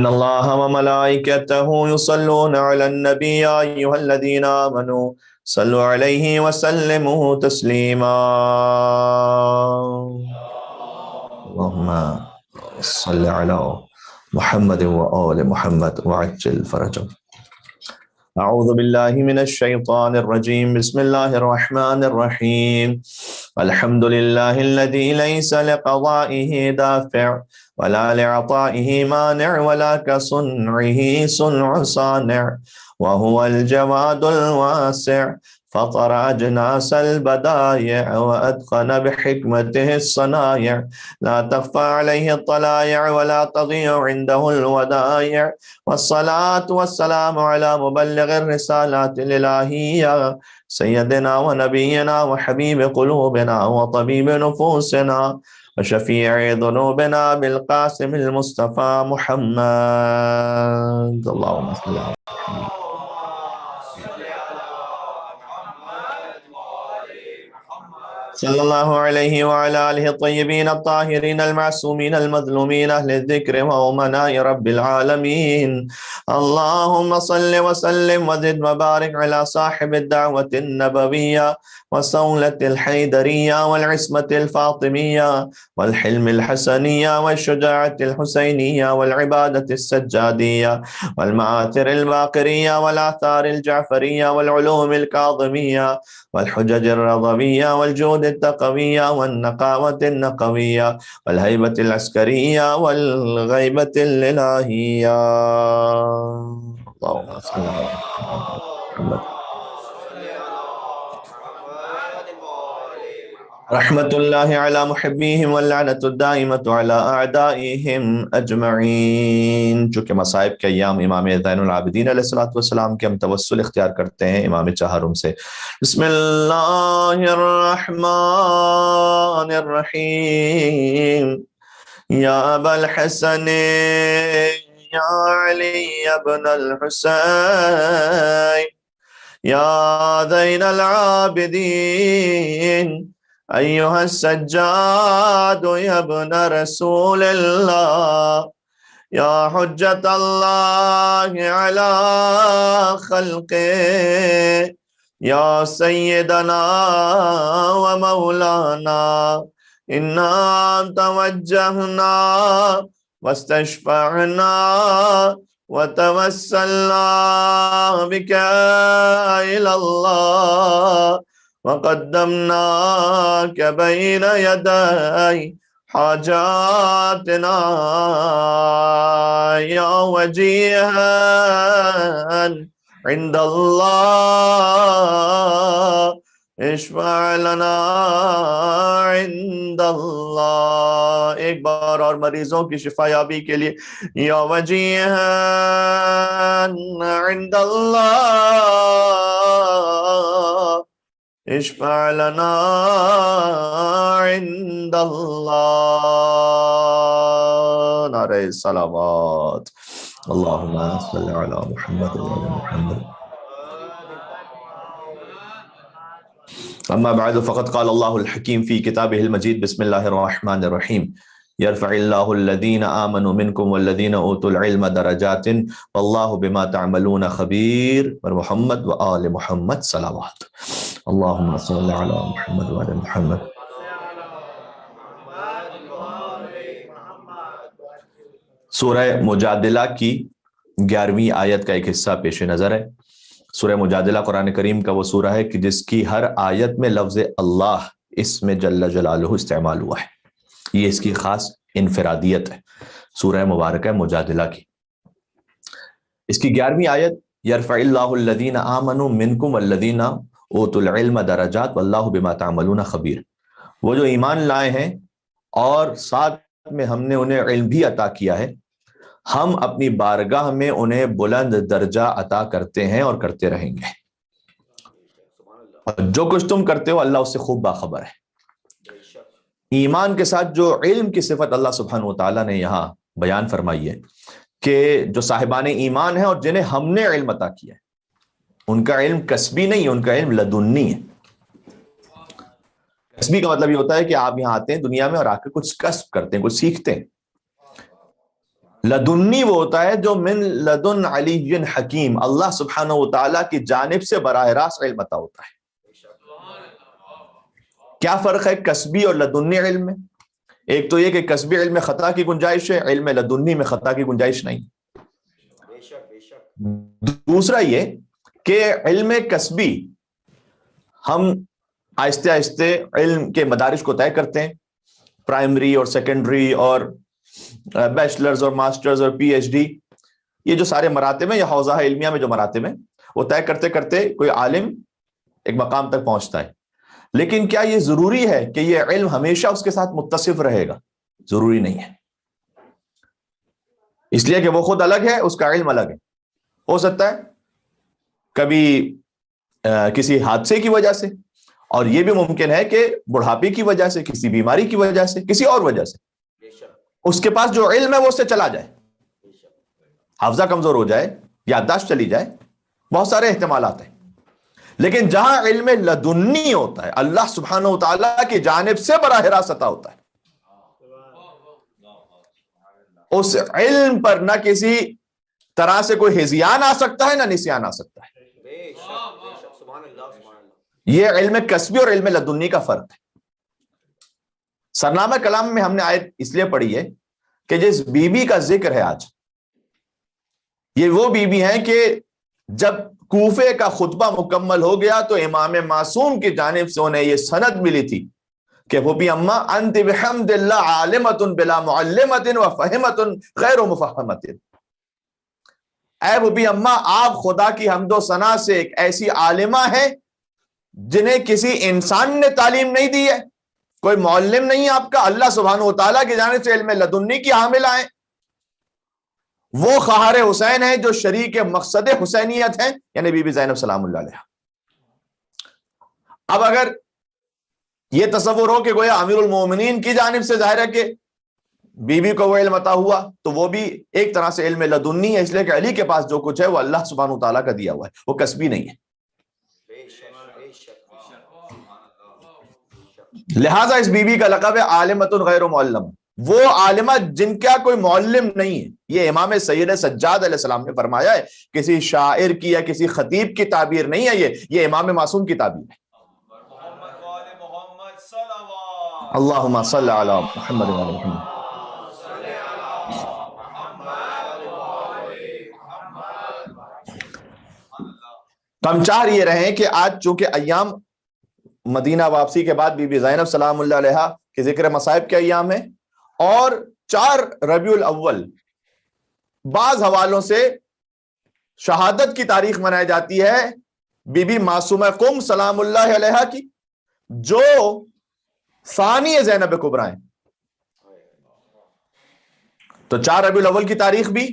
ان اللہ وملائکتہ یصلون علی النبی یا ایھا الذین آمنوا صلوا علیہ وسلموا تسلیما اللہم صل علی محمد وآل محمد وعجل فرجهم. اعوذ باللہ من الشیطان الرجیم بسم اللہ الرحمن الرحیم الحمد للہ الذی لیس لقضائہ دافع ولا لعطائہ مانع ولا كصنعہ صنع صانع وهو الجواد الواسع فطر أجناس البدائع وأتقن بحكمته الصنائع لا تخفى عليه الطلائع ولا تضيع عنده الودائع والصلاة والسلام على مبلغ الرسالات الإلهية سيدنا ونبينا وحبيب قلوبنا وطبيب نفوسنا وشفيع ذنوبنا بالقاسم المصطفى محمد. اللهم صل على محمد صلی اللہ علیہ وعلى آلہ الطیبین الطاہرین المعصومین المظلومین اہل الذکر وامناء رب العالمین. اللہم صل وسلم وزد وبارک علی صاحب الدعوة النبویہ وصولة الحیدریہ والعصمة الفاطمیہ والحلم الحسنیہ والشجاعة الحسینیہ والعبادة السجادیہ والمآثر الباقریہ والآثار الجعفریہ والعلوم الکاظمیہ والحجج الرضویہ والجود التقویہ والنقاوة النقویہ والہیبة العسکریہ والغیبة الالہیہ. اللہم صل علی محمد رحمت اللہ علی محبیہم واللعنۃ الدائمۃ علی اعدائہم اجمعین. چونکہ مصائب کے ایام امام زین العابدین علیہ السلام کے ہم توسل اختیار کرتے ہیں امام چہارم سے. بسم اللہ الرحمن الرحیم. یا ابا الحسن یا علی ابن الحسین یا زین العابدین ایہا السجاد یا ابن رسول اللہ یا حجت اللہ علی خلقہ یا سیدنا و مولانا انا توجہنا واستشفعنا وتوسلنا بک الی اللہ وقدمناك بين يدي حاجاتنا يا وجيها عند الله اشفع لنا عند اللہ. ایک بار اور مریضوں کی شفا یابی کے لیے یا وجیہا عند اللہ اشفع لنا عند اللہ. نعرہ الصلوات. اللہم صل علی محمد وعلی محمد. اما بعد فقد قال اللہ الحکیم فی کتابہ المجید. بسم اللہ الرحمن الرحیم. یرفع اللہ الذین آمنوا منکم والذین اوتوا العلم درجات واللہ بما تعملون خبیر. محمد وآل محمد صلوات. اللہم صل علی محمد وعلی محمد. سورہ مجادلہ کی 11ویں آیت کا ایک حصہ پیش نظر ہے. سورہ مجادلہ قرآن کریم کا وہ سورہ ہے کہ جس کی ہر آیت میں لفظ اللہ اس میں جل جلالہ استعمال ہوا ہے. یہ اس کی خاص انفرادیت ہے سورہ مبارکہ مجادلہ کی. اس کی 11ویں آیت یرفع اللہ الذین آمنوا منکم والذین اوتوا العلم درجات واللہ بما تعملون خبیر. وہ جو ایمان لائے ہیں اور ساتھ میں ہم نے انہیں علم بھی عطا کیا ہے، ہم اپنی بارگاہ میں انہیں بلند درجہ عطا کرتے ہیں اور کرتے رہیں گے. اور جو کچھ تم کرتے ہو اللہ اس سے خوب باخبر ہے. ایمان کے ساتھ جو علم کی صفت اللہ سبحانہ وتعالیٰ نے یہاں بیان فرمائی ہے کہ جو صاحبان ایمان ہیں اور جنہیں ہم نے علم عطا کیا ہے، ان کا علم کسبی نہیں ہے، ان کا علم لدنی ہے. کسبی کا مطلب یہ ہوتا ہے کہ آپ یہاں آتے ہیں دنیا میں اور آ کے کچھ کسب کرتے ہیں، کچھ سیکھتے ہیں. لدنی وہ ہوتا ہے جو من لدن علی حکیم، اللہ سبحانہ و تعالیٰ کی جانب سے براہ راست علم عطا ہوتا ہے۔ کیا فرق ہے کسبی اور لدنی علم میں؟ ایک تو یہ کہ کسبی علم میں خطا کی گنجائش ہے، علم لدنی میں خطا کی گنجائش نہیں۔ دوسرا یہ کہ علم کسبی ہم آہستہ آہستہ علم کے مدارج کو طے کرتے ہیں، پرائمری اور سیکنڈری اور بیچلرز اور ماسٹرز اور پی ایچ ڈی، یہ جو سارے مراتب ہیں یا حوزہ علمیہ میں جو مراتب ہیں وہ طے کرتے کرتے کوئی عالم ایک مقام تک پہنچتا ہے۔ لیکن کیا یہ ضروری ہے کہ یہ علم ہمیشہ اس کے ساتھ متصف رہے گا؟ ضروری نہیں ہے، اس لیے کہ وہ خود الگ ہے، اس کا علم الگ ہے۔ ہو سکتا ہے کبھی کسی حادثے کی وجہ سے، اور یہ بھی ممکن ہے کہ بڑھاپے کی وجہ سے، کسی بیماری کی وجہ سے، کسی اور وجہ سے اس کے پاس جو علم ہے وہ اس سے چلا جائے، حافظہ کمزور ہو جائے، یادداشت چلی جائے، بہت سارے احتمالات ہیں۔ لیکن جہاں علم لدنی ہوتا ہے، اللہ سبحانہ و تعالیٰ کی جانب سے براہ راست عطا ہوتا ہے، اس علم پر نہ کسی طرح سے کوئی ہذیان آ سکتا ہے، نہ نسیان آ سکتا ہے۔ یہ علم کسبی اور علم لدنی کا فرق ہے۔ سرنامہ کلام میں ہم نے آیت اس لیے پڑھی ہے کہ جس بی بی کا ذکر ہے آج، یہ وہ بی بی ہیں کہ جب کوفے کا خطبہ مکمل ہو گیا تو امام معصوم کی جانب سے انہیں یہ سند ملی تھی کہ پھوپھی اماں انت بحمد اللہ عالمۃ بلا معلمۃ وفہمۃ غیر مفہمۃ، اے پھوپھی اماں آپ خدا کی حمد و ثنا سے ایک ایسی عالمہ ہیں جنہیں کسی انسان نے تعلیم نہیں دی ہے، کوئی معلم نہیں آپ کا، اللہ سبحانہ و تعالیٰ کی جانب سے علم لدنی کی حاملہ ہیں، وہ خواہر حسین ہیں جو شریک مقصد حسینیت ہیں، یعنی بی بی زینب سلام اللہ علیہا۔ اب اگر یہ تصور ہو کہ گویا امیر المومنین کی جانب سے ظاہر ہے کہ بی بی کو وہ علم عطا ہوا، تو وہ بھی ایک طرح سے علم لدنی ہے، اس لیے کہ علی کے پاس جو کچھ ہے وہ اللہ سبحانہ و تعالیٰ کا دیا ہوا ہے، وہ کسبی نہیں ہے۔ لہٰذا اس بی بی کا لقب ہے عالمۃ غیر معلم، وہ عالمہ جن کا کوئی معلم نہیں ہے۔ یہ امام سید سجاد علیہ السلام نے فرمایا ہے، کسی شاعر کی یا کسی خطیب کی تعبیر نہیں ہے، یہ امام معصوم کی تعبیر ہے۔ اللہم صل علی محمد وعلی محمد۔ ہم چاہ یہ رہے ہیں کہ آج چونکہ ایام مدینہ واپسی کے بعد بی بی زینب سلام اللہ علیہا کے ذکر مصائب کے ایام ہیں، اور 4 ربیع الاول بعض حوالوں سے شہادت کی تاریخ منائی جاتی ہے بی بی معصومہ قم سلام اللہ علیہا کی، جو ثانی زینب کبریٰ ہیں۔ تو 4 ربیع الاول کی تاریخ بھی،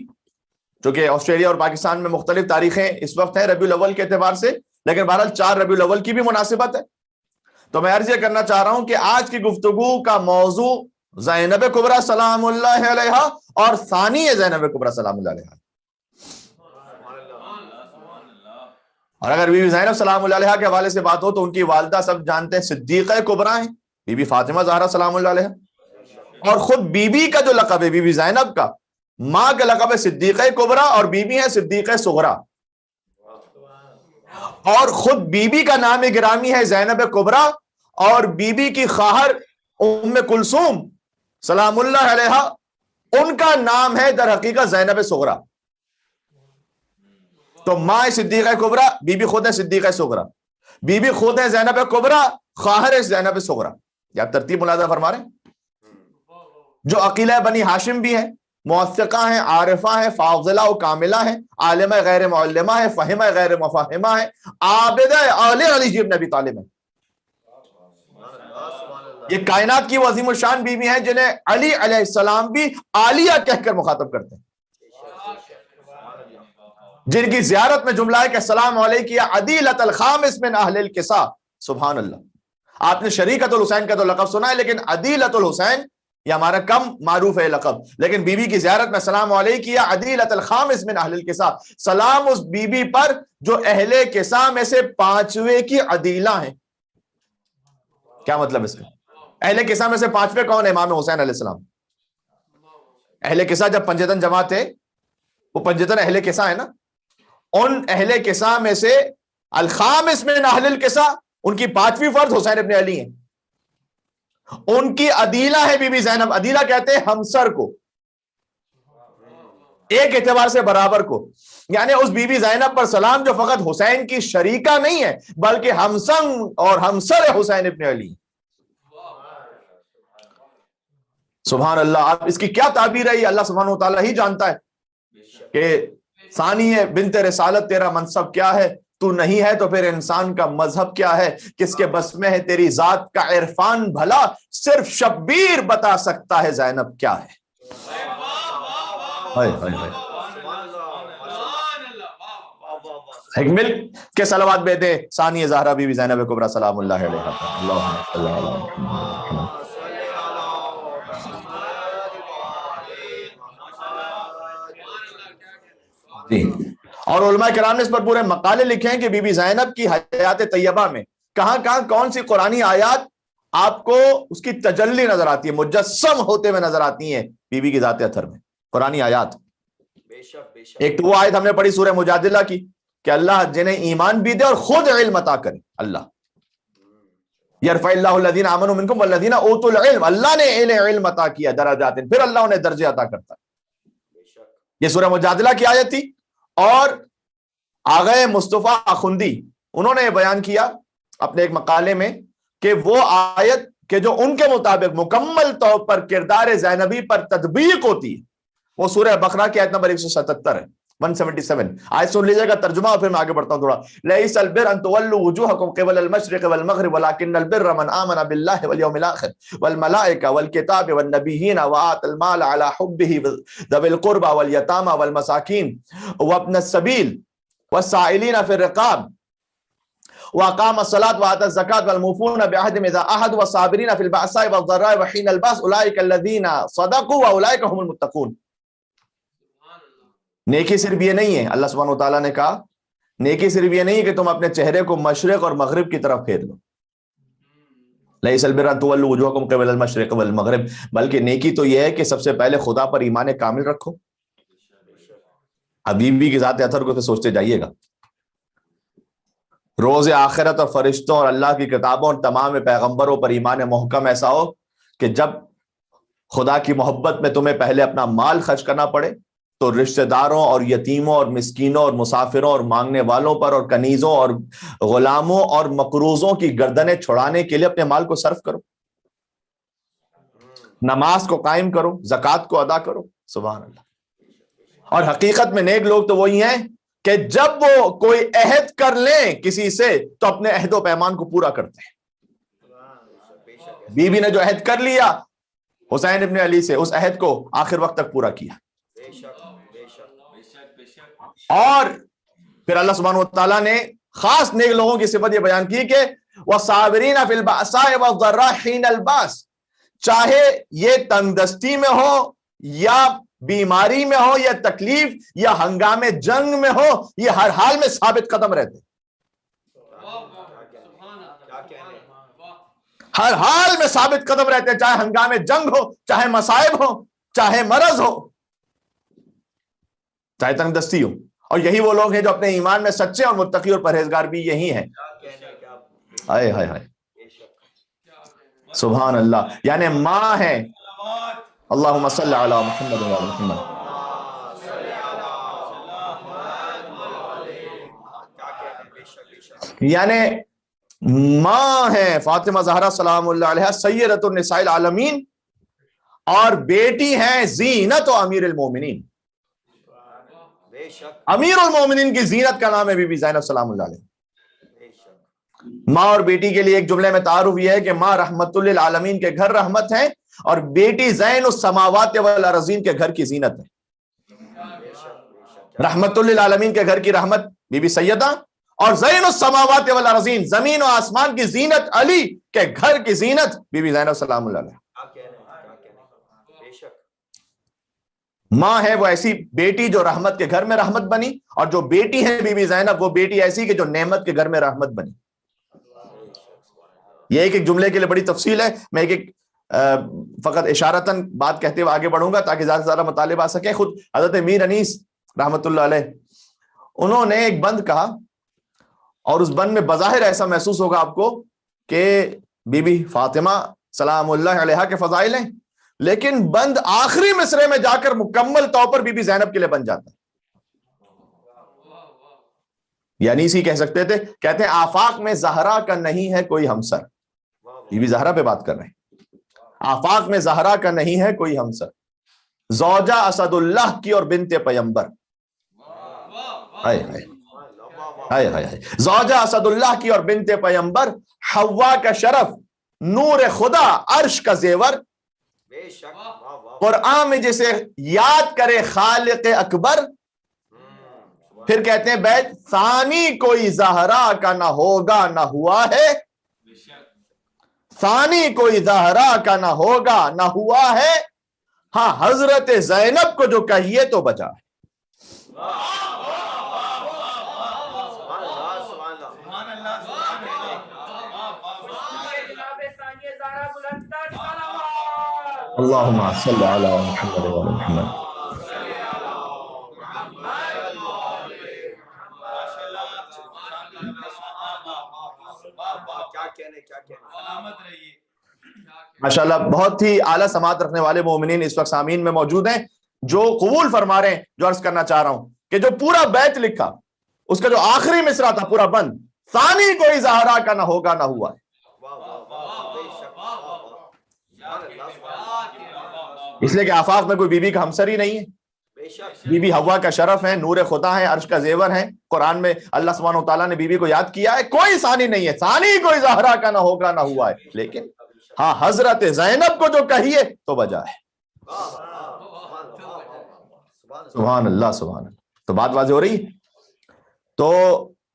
جو کہ آسٹریلیا اور پاکستان میں مختلف تاریخیں اس وقت ہیں ربیع الاول کے اعتبار سے، لیکن بہرحال 4 ربیع الاول کی بھی مناسبت ہے۔ تو میں عرض یہ کرنا چاہ رہا ہوں کہ آج کی گفتگو کا موضوع زینب کبریٰ سلام اللہ علیہا اور ثانی زینب کبریٰ سلام اللہ علیہا۔ اور اگر بی بی زینب سلام اللہ علیہا کے حوالے سے بات ہو تو ان کی والدہ سب جانتے ہیں صدیقہ کبریٰ ہیں، بی بی فاطمہ زہرا سلام اللہ علیہا، اور خود بی بی کا جو لقب ہے بی بی زینب کا، ماں کا لقب ہے صدیقہ کبریٰ اور بی بی ہے صدیقہ صغریٰ، اور خود بی بی کا نام گرامی ہے زینب کبریٰ، اور بی بی کی خواہر ام کلثوم سلام اللہ علیہا، ان کا نام ہے در حقیقت زینب صغریٰ۔ تو ماں صدیقہ کبریٰ، بی بی خود ہے صدیقہ صغریٰ، بی بی خود ہے زینب کبریٰ، خواہر ہے زینب صغریٰ۔ یا ترتیب ملاحظہ فرما رہے ہیں؟ جو عقیلہ بنی ہاشم بھی ہیں، موثقہ ہیں، عارفہ ہیں، فاضلہ و کاملہ ہیں، عالمہ غیر معلمہ ہیں، فہمہ غیر مفہمہ ہیں، عابدہ آل علی بن ابی طالب ہیں۔ یہ کائنات کی وہ عظیم الشان بیوی ہیں جنہیں علی علیہ السلام بھی عالیہ کہہ کر مخاطب کرتے ہیں، جن کی زیارت میں جملہ ہے کہ السلام علیک یا عدیلۃ الخامس من اہل الکساء۔ سبحان اللہ۔ آپ نے شریکۃ الحسین کا تو لقب سنا ہے، لیکن عدیلۃ الحسین یہ ہمارا کم معروف ہے لقب، لیکن بی بی کی زیارت میں السلام علیک یا عدیلۃ الخامس من اہل الکساء، سلام اس بی بی پر جو اہل کساء میں سے 5ویں کی عدیلہ ہیں۔ کیا مطلب اس کا؟ اہل کساء میں سے 5ویں کون ہے؟ امام حسین علیہ السلام۔ اہل کسا جب پنجتن جمع تھے، وہ پنجتن اہل کسا ہے نا، ان اہل کسا میں سے الخامس من اہل الکسا، ان کی پانچویں فرد حسین ابن علی ہیں، ان کی عدیلہ ہے بی بی زینب. عدیلہ کہتے ہیں ہمسر کو، ایک اعتبار سے برابر کو. یعنی اس بی بی زینب پر سلام جو فقط حسین کی شریکہ نہیں ہے بلکہ ہمسنگ اور ہمسر حسین ابن علی. سبحان اللہ. آپ اس کی کیا تعبیر ہے یہ اللہ سبحانہ وتعالی ہی جانتا ہے کہ ثانی بنت رسالت تیرا منصب کیا ہے، تو نہیں ہے تو پھر انسان کا مذہب کیا ہے، کس کے بس میں ہے تیری ذات کا عرفان، بھلا صرف شبیر بتا سکتا ہے زینب کیا ہے. ایک مل کے صلوات بیٹے ثانی زہرا بی بی زینب کبریٰ سلام اللہ علیہا. اللہم صلی علی محمد. جی. اور علماء کرام نے اس پر پورے مقالے لکھے ہیں کہ بی بی زینب کی حیات طیبہ میں کہاں کہاں کون سی قرآنی آیات آپ کو اس کی تجلی نظر آتی ہے، مجسم ہوتے ہوئے نظر آتی ہیں بی بی کی ذات اطہر میں قرآنی آیات. ایک تو وہ آیت ہم نے پڑھی سورہ مجادلہ کی کہ اللہ جنہیں ایمان بھی دے اور خود علم عطا کرے. اللہ یرفع اللہ الذین آمنوا منکم والذین اوتوا العلم، اللہ نے علم عطا کیا درجات، پھر اللہ انہیں درجے عطا کرتا ہے. یہ سورہ مجادلہ کی آیت تھی. اور آغا مصطفیٰ آخوندی انہوں نے بیان کیا اپنے ایک مقالے میں کہ وہ آیت کہ جو ان کے مطابق مکمل طور پر کردار زینبی پر تطبیق ہوتی ہے وہ سورہ بقرہ کی آیت نمبر 177 ہے، 177. آیت سن لیجیے گا ترجمہ اور پھر میں آگے بڑھتا ہوں تھوڑا. لیس البر ان تولوا وجوہکم قبل المشرق والمغرب ولکن البر من آمن باللہ والیوم الآخر والملائکہ والکتاب والنبیین وآت المال علی حبہ ذوی القربى والیتامى والمساکین وابن السبیل والسائلین فی الرقاب وأقام الصلاة وآتى الزكاة والموفون بعهدهم إذا عاهدوا والصابرين في البأساء والضراء وحين البأس أولئك الذين صدقوا وأولئك هم المتقون. نیکی صرف یہ نہیں ہے، اللہ سبحانہ وتعالیٰ نے کہا نیکی صرف یہ نہیں کہ تم اپنے چہرے کو مشرق اور مغرب کی طرف پھیر لو، لیس البر ان تولوا وجوہکم قبل المشرق والمغرب، بلکہ نیکی تو یہ ہے کہ سب سے پہلے خدا پر ایمان کامل رکھو. حبیبی کی ذات اطہر کو تو سوچتے جائیے گا، روز آخرت اور فرشتوں اور اللہ کی کتابوں اور تمام پیغمبروں پر ایمان محکم ایسا ہو کہ جب خدا کی محبت میں تمہیں پہلے اپنا مال خرچ کرنا پڑے تو رشتہ داروں اور یتیموں اور مسکینوں اور مسافروں اور مانگنے والوں پر اور کنیزوں اور غلاموں اور مقروضوں کی گردنیں چھڑانے کے لیے اپنے مال کو صرف کرو، نماز کو قائم کرو، زکوٰۃ کو ادا کرو. سبحان اللہ. اور حقیقت میں نیک لوگ تو وہی ہیں کہ جب وہ کوئی عہد کر لیں کسی سے تو اپنے عہد و پیمان کو پورا کرتے ہیں. بی بی نے جو عہد کر لیا حسین ابن علی سے، اس عہد کو آخر وقت تک پورا کیا. اور پھر اللہ سبحانہ وتعالیٰ نے خاص نیک لوگوں کی صفت یہ بیان کی کہ وَالصَّابِرِينَ فِي الْبَأْسَاءِ وَالضَّرَّاءِ حِينَ الْبَأْسِ، چاہے یہ تنگ دستی میں ہو یا بیماری میں ہو یا تکلیف یا ہنگام جنگ میں ہو، یہ ہر حال میں ثابت قدم رہتے، ہر حال میں ثابت قدم رہتے، چاہے ہنگام جنگ ہو، چاہے مصائب ہو، چاہے مرض ہو، چاہے تنگ دستی ہو. اور یہی وہ لوگ ہیں جو اپنے ایمان میں سچے اور متقی اور پرہیزگار بھی یہی ہیں. ہائے ہائے ہائے سبحان اللہ. یعنی ماں ہے. اللہم صلی علی محمد و علی محمد. یعنی ماں ہے فاطمہ زہرا سلام اللہ علیہا سیدۃ النساء العالمین، اور بیٹی ہیں زینت و امیر المومنین. امیر المومنین کی زینت کا نام ہے بی بی زینب سلام اللہ علیہ. ماں اور بیٹی کے لیے ایک جملے میں تعارف یہ ہے کہ ماں رحمت للعالمین کے گھر رحمت ہے اور بیٹی زین السماوات والارضین کے گھر کی زینت ہے. رحمت للعالمین کے گھر کی رحمت بی بی سیدہ، اور زین السماوات والارضین زمین و آسمان کی زینت علی کے گھر کی زینت بی بی زینب سلام اللہ علیہ. ماں ہے وہ ایسی بیٹی جو رحمت کے گھر میں رحمت بنی، اور جو بیٹی ہے بی بی زینب وہ بیٹی ایسی کہ جو نعمت کے گھر میں رحمت بنی. یہ ایک ایک جملے کے لیے بڑی تفصیل ہے، میں ایک ایک فقط اشارتاً بات کہتے ہوئے آگے بڑھوں گا تاکہ زیادہ سے زیادہ مطالب آ سکے. خود حضرت میر انیس رحمت اللہ علیہ انہوں نے ایک بند کہا, اور اس بند میں بظاہر ایسا محسوس ہوگا آپ کو کہ بی بی فاطمہ سلام اللہ علیہا کے فضائل ہیں, لیکن بند آخری مصرے میں جا کر مکمل طور پر بی بی زینب کے لیے بن جاتا ہے. یعنی اسی کہہ سکتے تھے, کہتے ہیں آفاق میں زہرا کا نہیں ہے کوئی ہمسر. بی بی زہرا پہ بات کر رہے ہیں. آفاق میں زہرا کا نہیں ہے کوئی ہمسر, زوجہ اسد اللہ کی اور بنت پیمبر. زوجہ اسد اللہ کی اور بنت پیمبر, حوا کا شرف, نور خدا, عرش کا زیور. قرآن میں جسے یاد کرے خالق اکبر. پھر کہتے ہیں بیت ثانی کوئی زہرا کا نہ ہوگا نہ ہوا ہے, ثانی کوئی زہرا کا نہ ہوگا نہ ہوا ہے, ہاں حضرت زینب کو جو کہیے تو بجا ہے. اللہم صلی علی محمد و علی محمد. ماشاءاللہ بہت ہی اعلیٰ سماعت رکھنے والے مومنین اس وقت سامعین میں موجود ہیں جو قبول فرما رہے ہیں. جو عرض کرنا چاہ رہا ہوں کہ جو پورا بیت لکھا اس کا جو آخری مصرع تھا پورا بند, ثانی کوئی زہرا کا نہ ہوگا نہ ہوا ہے. اس لیے کہ آفاق میں کوئی بی بی کا ہمسر ہی نہیں ہے. بی بی حوا کا شرف ہے, نور خدا ہے, عرش کا زیور ہے. قرآن میں اللہ سبحانہ و تعالیٰ نے بی بی کو یاد کیا ہے. کوئی ثانی نہیں ہے, ثانی کوئی زہرا کا نہ ہوگا نہ ہوا ہے, لیکن ہاں حضرت زینب کو جو کہیے تو بجا ہے. سبحان اللہ سبحان اللہ. تو بات واضح ہو رہی ہے. تو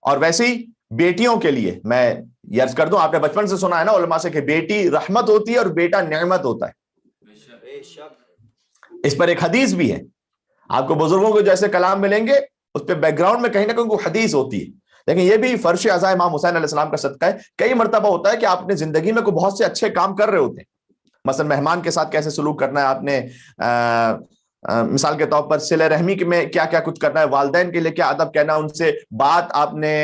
اور ویسے ہی بیٹیوں کے لیے میں یہ عرض کر دوں, آپ نے بچپن سے سنا ہے نا علماء سے کہ بیٹی رحمت ہوتی ہے اور بیٹا نعمت ہوتا ہے. اس پر ایک حدیث بھی ہے. آپ کو بزرگوں کو جیسے کلام ملیں گے اس پہ بیک گراؤنڈ میں کہیں نہ کہیں کوئی حدیث ہوتی ہے, لیکن یہ بھی فرش عزا امام حسین علیہ السلام کا صدقہ ہے. کئی مرتبہ ہوتا ہے کہ آپ نے زندگی میں کوئی بہت سے اچھے کام کر رہے ہوتے ہیں, مثلا مہمان کے ساتھ کیسے سلوک کرنا ہے آپ نے, مثال کے طور پر صلہ رحمی میں کیا کیا کچھ کرنا ہے, والدین کے لیے کیا ادب کہنا, ان سے بات آپ نے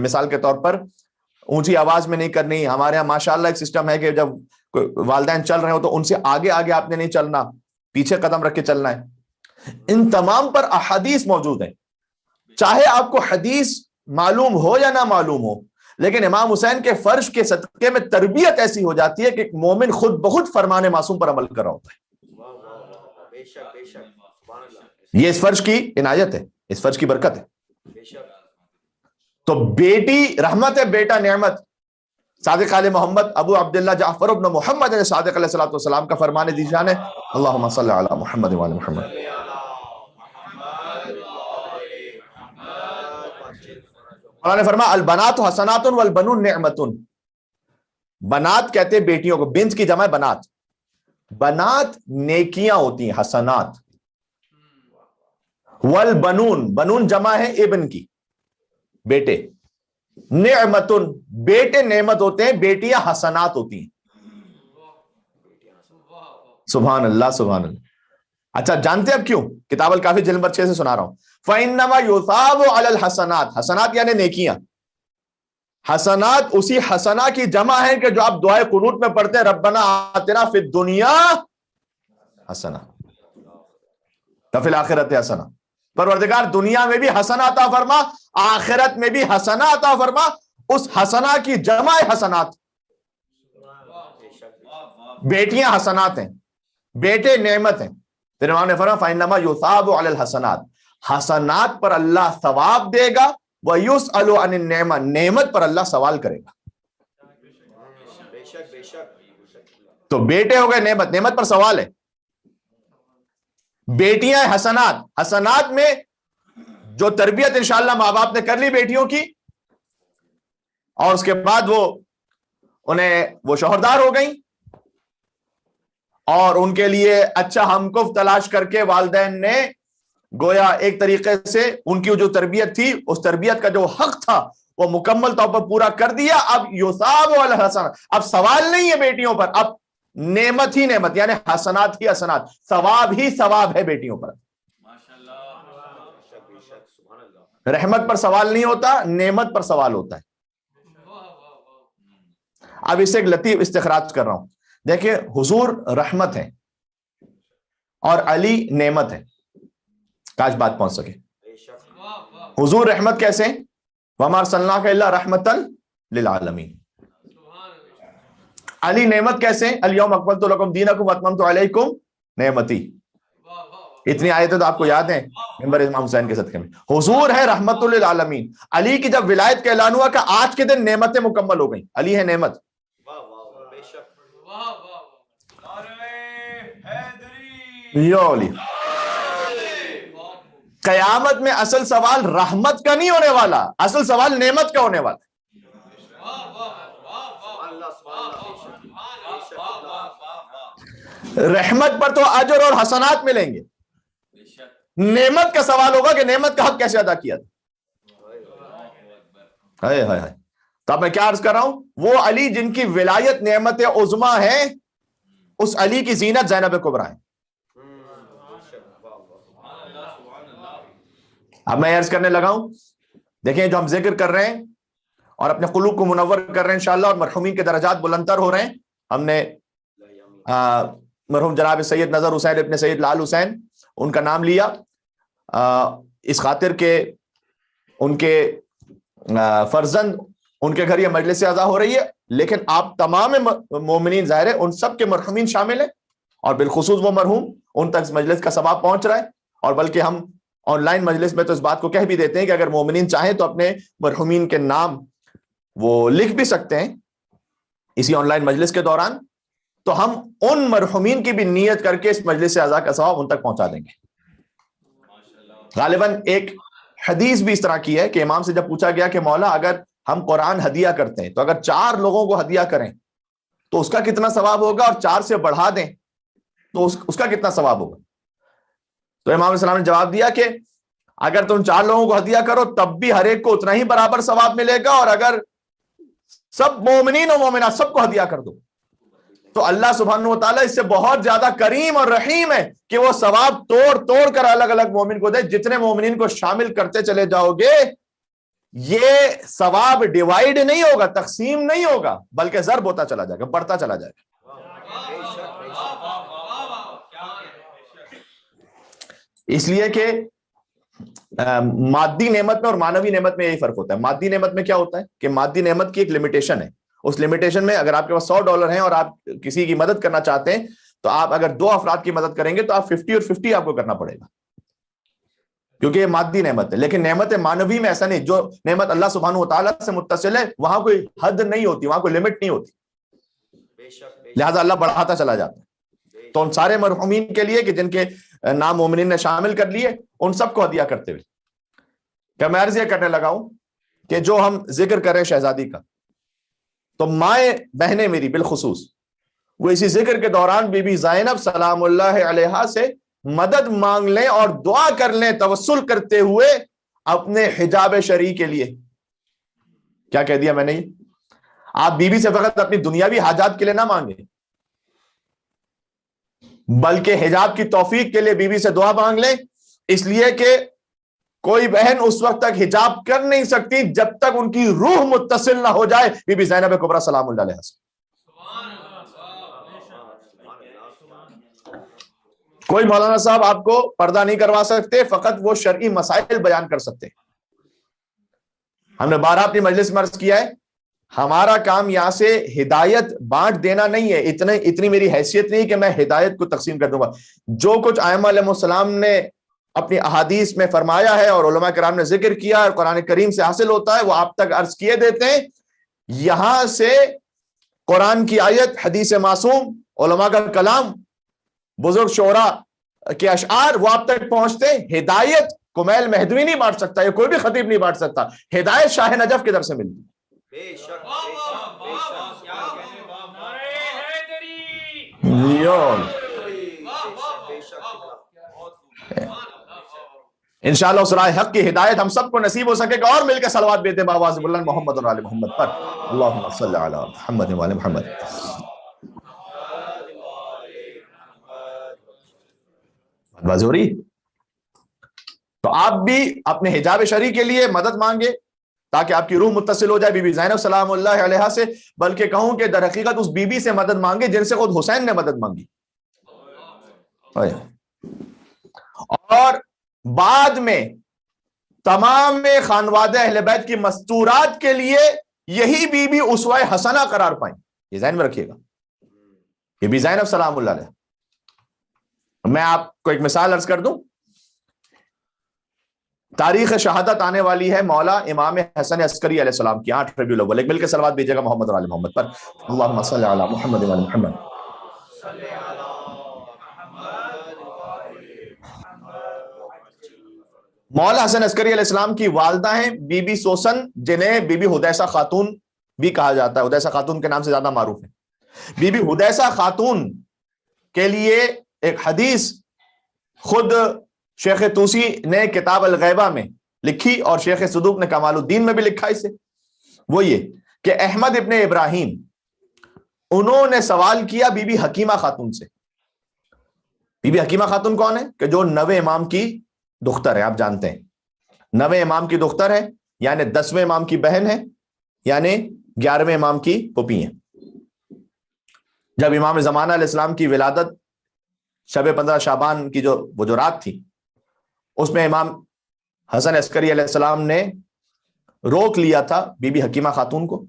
مثال کے طور پر اونچی آواز میں نہیں کرنی. ہمارے یہاں ماشاءاللہ ایک سسٹم ہے کہ جب والدین چل رہے ہو تو ان سے آگے آگے آپ نے نہیں چلنا, پیچھے قدم رکھ کے چلنا ہے. ان تمام پر احادیث موجود ہیں, چاہے آپ کو حدیث معلوم ہو یا نہ معلوم ہو, لیکن امام حسین کے فرش کے صدقے میں تربیت ایسی ہو جاتی ہے کہ ایک مومن خود بخود فرمان معصوم پر عمل کر رہا ہوتا ہے. یہ اس فرش کی عنایت ہے, اس فرش کی برکت ہے. تو بیٹی رحمت ہے, بیٹا نعمت. صادق آل محمد ابو عبداللہ جعفر ابن محمد صادق علیہ السلام کا فرمان ذیشان ہے, اللہم صلی علی محمد و علی محمد. اللہ نے فرمایا البنات حسنات والبنون نعمت. بنات کہتے ہیں بیٹیوں کو, بنت کی جمع ہے بنات. بنات نیکیاں ہوتی ہیں, حسنات. والبنون, بنون جمع ہے ابن کی, بیٹے. نعمتن, بیٹے نعمت ہوتے ہیں, بیٹیاں حسنات ہوتی ہیں. سبحان اللہ سبحان اللہ. اچھا جانتے اب کیوں؟ کتاب الکافی جلد نمبر 6 سے سنا رہا ہوں. فَإِنَّمَا يُثَابُ عَلَى الْحَسَنَاتِ. حسنات یعنی نیکیاں. حسنات اسی حسنہ کی جمع ہے کہ جو آپ دعائے قنوت میں پڑھتے ہیں, ربنا آتنا فی الدنیا حسنہ وفی الآخرۃ حسنہ. پروردگار دنیا میں بھی حسنہ عطا فرما, آخرت میں بھی حسنہ عطا فرما. اس حسنہ کی جمع حسنات. بیٹیاں حسنات ہیں, بیٹے نعمت ہیں. پھر امام نے فرمایا فَإِنَّمَا يُثَابُ عَلَى الْحَسَنَاتِ. حسنات پر اللہ ثواب دے گا, وَيُسْأَلُ عَنِ النِّعْمَةِ. نعمت پر اللہ سوال کرے گا. تو بیٹے ہو گئے نعمت, نعمت پر سوال ہے. بیٹیاں حسنات, حسنات میں جو تربیت انشاءاللہ ماں باپ نے کر لی بیٹیوں کی, اور اس کے بعد وہ شوہردار ہو گئیں, اور ان کے لیے اچھا ہمکف تلاش کر کے والدین نے گویا ایک طریقے سے ان کی جو تربیت تھی, اس تربیت کا جو حق تھا وہ مکمل طور پر پورا کر دیا. اب یثاب علی الحسن, اب سوال نہیں ہے بیٹیوں پر, اب نعمت ہی نعمت، یعنی حسنات ہی حسنات، ثواب ہی ثواب ہے بیٹیوں پر. رحمت پر سوال نہیں ہوتا، نعمت پر سوال ہوتا ہے. اب اسے ایک لطیف استخراج کر رہا ہوں. دیکھیں، حضور رحمت ہے اور علی نعمت ہے. کاش بات پہنچ سکے. حضور رحمت کیسے؟ وَمَا أَرْسَلْنَاكَ إِلَّا رَحْمَةً لِلْعَالَمِينَ. علی نعمت کیسے؟ الْيَوْمَ أَكْمَلْتُ لَكُمْ دِينَكُمْ وَأَتْمَمْتُ عَلَيْكُمْ نعمتی. اتنی آیتیں تو آپ کو یاد ہیں ممبر امام حسین کے صدقے میں. حضور ہے رحمت للعالمین. علی کی جب ولایت کا اعلان ہوا کہ آج کے دن نعمتیں مکمل ہو گئیں، علی ہے نعمت. قیامت میں اصل سوال رحمت کا نہیں ہونے والا، اصل سوال نعمت کا ہونے والا. رحمت پر تو اجر اور حسنات ملیں گے، نعمت کا سوال ہوگا کہ نعمت کا حق کیسے ادا کیا تھا. تو اب میں کیا عرض کر رہا ہوں، وہ علی جن کی ولایت نعمت عظما ہے، اس علی کی زینت زینب کبریٰ ہے. اب میں عرض کرنے لگا ہوں، دیکھیں جو ہم ذکر کر رہے ہیں اور اپنے قلوب کو منور کر رہے ہیں انشاءاللہ، اور مرحومین کے درجات بلندتر ہو رہے ہیں. ہم نے مرحوم جناب سید نظر حسین ابن سید لال حسین ان کا نام لیا اس خاطر کہ ان کے فرزند ان کے گھر یہ مجلس اعزا ہو رہی ہے، لیکن آپ تمام مومنین ظاہر ہے ان سب کے مرحومین شامل ہیں، اور بالخصوص وہ مرحوم ان تک مجلس کا ثواب پہنچ رہا ہے. اور بلکہ ہم آن لائن مجلس میں تو اس بات کو کہہ بھی دیتے ہیں کہ اگر مومنین چاہیں تو اپنے مرحومین کے نام وہ لکھ بھی سکتے ہیں اسی آن لائن مجلس کے دوران، تو ہم ان مرحومین کی بھی نیت کر کے اس مجلس اعزا کا ثواب ان تک پہنچا دیں گے. غالباً ایک حدیث بھی اس طرح کی ہے کہ امام سے جب پوچھا گیا کہ مولا اگر ہم قرآن ہدیہ کرتے ہیں تو اگر 4 لوگوں کو ہدیہ کریں تو اس کا کتنا ثواب ہوگا، اور 4 سے بڑھا دیں تو اس کا کتنا ثواب ہوگا. تو امام علیہ السلام نے جواب دیا کہ اگر تم 4 لوگوں کو ہدیہ کرو تب بھی ہر ایک کو اتنا ہی برابر ثواب ملے گا، اور اگر سب مومنین و مومنات سب کو ہدیہ کر دو تو اللہ سبحانہ و تعالیٰ اس سے بہت زیادہ کریم اور رحیم ہے کہ وہ ثواب توڑ کر الگ الگ مومن کو دے. جتنے مومنین کو شامل کرتے چلے جاؤ گے یہ ثواب ڈیوائیڈ نہیں ہوگا، تقسیم نہیں ہوگا، بلکہ ضرب ہوتا چلا جائے گا، بڑھتا چلا جائے گا. اس لیے کہ مادی نعمت میں اور مانوی نعمت میں یہی فرق ہوتا ہے. مادی نعمت میں کیا ہوتا ہے کہ مادی نعمت کی ایک لمیٹیشن ہے. اس لمیٹیشن میں اگر آپ کے پاس $100 ہیں اور آپ کسی کی مدد کرنا چاہتے ہیں تو آپ اگر 2 افراد کی مدد کریں گے تو آپ 50 اور 50 آپ کو کرنا پڑے گا، کیونکہ یہ مادی نعمت ہے. لیکن نعمت مانوی میں ایسا نہیں. جو نعمت اللہ سبحانہ و تعالیٰ سے متصل ہے وہاں کوئی حد نہیں ہوتی، وہاں کوئی لمٹ نہیں ہوتی، لہذا اللہ بڑھاتا چلا جاتا ہے. تو ان سارے مرحومین کے لیے کہ جن کے نام مومنین نے شامل کر لیے ان سب کو ہدیہ کرتے ہوئے کہ میں عرض یہ کرنے لگا ہوں کہ جو ہم ذکر کر رہے ہیں شہزادی کا، تو مائیں بہنیں میری بالخصوص وہ اسی ذکر کے دوران بی بی زینب سلام اللہ علیہا سے مدد مانگ لیں اور دعا کر لیں توسل کرتے ہوئے اپنے حجاب شرعی کے لیے. کیا کہہ دیا میں نے؟ آپ بی بی سے فقط اپنی دنیاوی حاجات کے لیے نہ مانگیں، بلکہ حجاب کی توفیق کے لیے بی بی سے دعا مانگ لیں، اس لیے کہ کوئی بہن اس وقت تک حجاب کر نہیں سکتی جب تک ان کی روح متصل نہ ہو جائے بی بی زینب کبریٰ سلام اللہ علیہا سے. کوئی مولانا صاحب آپ کو پردہ نہیں کروا سکتے، فقط وہ شرعی مسائل بیان کر سکتے. ہم نے بارہ اپنی مجلس میں عرض کیا ہے، ہمارا کام یہاں سے ہدایت بانٹ دینا نہیں ہے. اتنی میری حیثیت نہیں کہ میں ہدایت کو تقسیم کر دوں گا. جو کچھ ائمہ علیہ السلام نے اپنی احادیث میں فرمایا ہے اور علماء کرام نے ذکر کیا اور قرآن کریم سے حاصل ہوتا ہے وہ آپ تک عرض کیے دیتے ہیں. یہاں سے قرآن کی آیت، حدیث معصوم، علماء کا کلام، بزرگ شعراء کے اشعار وہ آپ تک پہنچتے ہیں. ہدایت کمیل مہدوی نہیں بانٹ سکتا، یہ کوئی بھی خطیب نہیں بانٹ سکتا. ہدایت شاہ نجف کی طرف سے ملتی. انشاءاللہ اس راہ حق کی ہدایت ہم سب کو نصیب ہو سکے گا. اور مل کے صلوات بیتے ہیں بآواز بلند محمد و آل محمد پر. اللہم صلی علی محمد و آل محمد. واضح ہو رہی؟ تو آپ بھی اپنے حجاب شرعی کے لیے مدد مانگے تاکہ آپ کی روح متصل ہو جائے بی بی زینب سلام اللہ علیہا سے، بلکہ کہوں کہ در حقیقت اس بی بی سے مدد مانگے جن سے خود حسین نے مدد مانگی، اور بعد میں تمام خانوادہ اہل بیت کی مستورات کے لیے یہی بی بی اسوہ حسنہ قرار پائیں. یہ ذہن میں رکھیے گا، یہ بی زینب سلام اللہ علیہ. میں آپ کو ایک مثال عرض کر دوں. تاریخ شہادت آنے والی ہے مولا امام حسن عسکری علیہ السلام کی 8 ربیع الاول. ایک مل کے صلوات بھیجیے گا محمد اور آل محمد پر. اللہم صلی علی محمد و آل محمد. مولا حسن عسکری علیہ السلام کی والدہ ہیں بی بی سوسن، جنہیں بی بی حدیثہ خاتون بھی کہا جاتا ہے. حدیثہ خاتون کے نام سے زیادہ معروف ہے. بی بی حدیثہ خاتون کے لیے ایک حدیث خود شیخ توسی نے کتاب الغیبہ میں لکھی اور شیخ صدوق نے کمال الدین میں بھی لکھا اسے. وہ یہ کہ احمد ابن ابراہیم انہوں نے سوال کیا بی بی حکیمہ خاتون سے. بی بی حکیمہ خاتون کون ہے؟ کہ جو 9ویں امام کی دختر ہے. آپ جانتے ہیں 9ویں امام کی دختر ہے، یعنی 10ویں امام کی بہن ہے، یعنی 11ویں امام کی پھوپھی ہیں. جب امام زمانہ علیہ السلام کی ولادت شب 15 شعبان کی وہ جو رات تھی، اس میں امام حسن عسکری علیہ السلام نے روک لیا تھا بی بی حکیمہ خاتون کو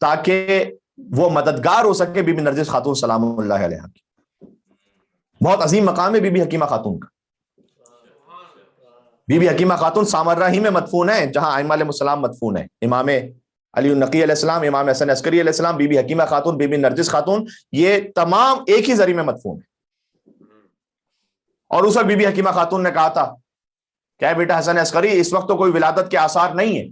تاکہ وہ مددگار ہو سکے بی بی نرجس خاتون سلام اللہ علیہ کی. بہت عظیم مقام ہے بی بی حکیمہ خاتون کا. بی بی حکیمہ خاتون سامرہ ہی میں مدفون ہے جہاں ائمہ علیہ السلام مدفون ہے. امام علی النقی علیہ السلام، امام حسن عسکری علیہ السلام، بی بی حکیمہ خاتون، بی بی نرجس خاتون، یہ تمام ایک ہی زری میں مدفون ہیں. اور اس وقت بی بی حکیمہ خاتون نے کہا تھا کہ اے بیٹا حسن عسکری، اس وقت تو کوئی ولادت کے آثار نہیں ہے.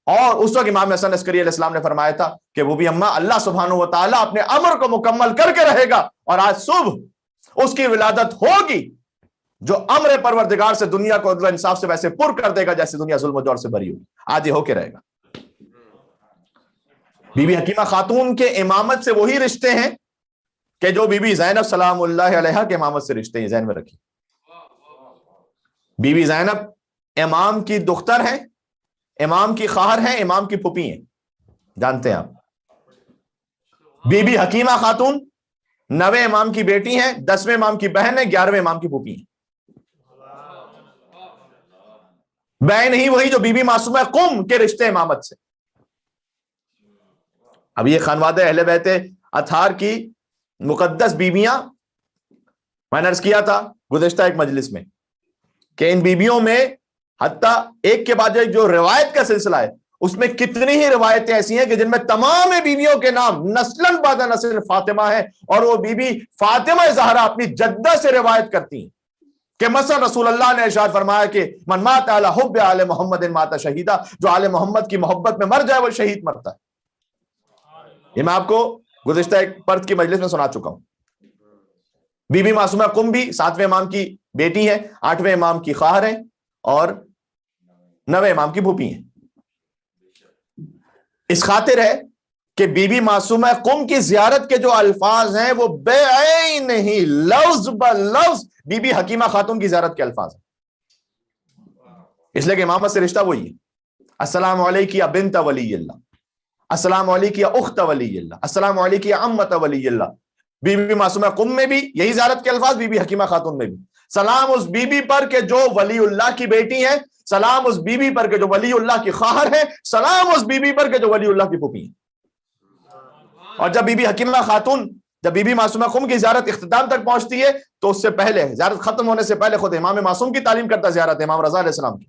اور اس وقت امام حسن عسکری علیہ السلام نے فرمایا تھا کہ وہ بھی اماں، اللہ سبحانہ و تعالیٰ اپنے امر کو مکمل کر کے رہے گا اور آج صبح اس کی ولادت ہوگی جو امر پروردگار سے دنیا کو عدل و انصاف سے ویسے پر کر دے گا جیسے دنیا ظلم و جور سے بری ہوگی. آج یہ ہو کے رہے گا. بی بی حکیمہ خاتون کے امامت سے وہی رشتے ہیں کہ جو بی بی زینب سلام اللہ علیہا کے امامت سے رشتے ہیں. ذہن میں رکھیے. بی بی زینب امام کی دختر ہیں، امام کی خواہر ہیں، امام کی پھوپھی ہیں. جانتے ہیں آپ. بی بی حکیمہ خاتون 9ویں امام کی بیٹی ہیں، 10ویں امام کی بہن ہے، 11ویں امام کی پھوپھی ہیں. بہن ہی وہی جو بی بی معصومہ قم کے رشتے امامت سے. اب یہ خانوادہ اہل بیت اطہار کی مقدس بیویاں، میں نے عرض کیا تھا گزشتہ ایک مجلس میں کہ ان بیویوں میں حتیٰ ایک کے بعد ایک جو روایت کا سلسلہ ہے اس میں کتنی ہی روایتیں ایسی ہیں کہ جن میں تمام بیویوں کے نام نسلاً بعد نسل فاطمہ ہے، اور وہ بی بی فاطمہ زہرا اپنی جدہ سے روایت کرتی ہیں کہ مثلا رسول اللہ نے ارشاد فرمایا کہ من مات علی حب آل محمد مات شہیدہ، جو آل محمد کی محبت میں مر جائے وہ شہید مرتا ہے. یہ میں آپ کو گزشتہ ایک پرت کی مجلس میں سنا چکا ہوں. بی بی معصومہ قم بھی 7ویں امام کی بیٹی ہیں، 8ویں امام کی خواہر ہیں اور 9ویں امام کی پھوپھی ہیں. اس خاطر ہے کہ بی بی معصومہ قم کی زیارت کے جو الفاظ ہیں وہ بے عین ہی لفظ بلفظ بی بی حکیمہ خاتون کی زیارت کے الفاظ ہیں. اس لیے کہ امامت سے رشتہ وہی ہے. السلام علیکم یا بنت ولی اللہ، السلام علیکم یا اخت ولی اللہ، السلام علیکم یا عمت ولی اللہ. بی بی معصومہ قم میں بھی یہی زیارت کے الفاظ، بی بی حکیمہ خاتون میں بھی. سلام اس بی بی پر کہ جو ولی اللہ کی بیٹی ہے، سلام اس بی بی پر کہ جو ولی اللہ کی خواہر ہے، سلام اس بی بی پر کہ جو ولی اللہ کی پھوپھی ہے. اور جب بی بی حکیمہ خاتون، جب بی بی معصومہ قم کی زیارت اختتام تک پہنچتی ہے تو اس سے پہلے، زیارت ختم ہونے سے پہلے خود امام معصوم کی تعلیم کرتا زیارت امام رضا علیہ السلام کی.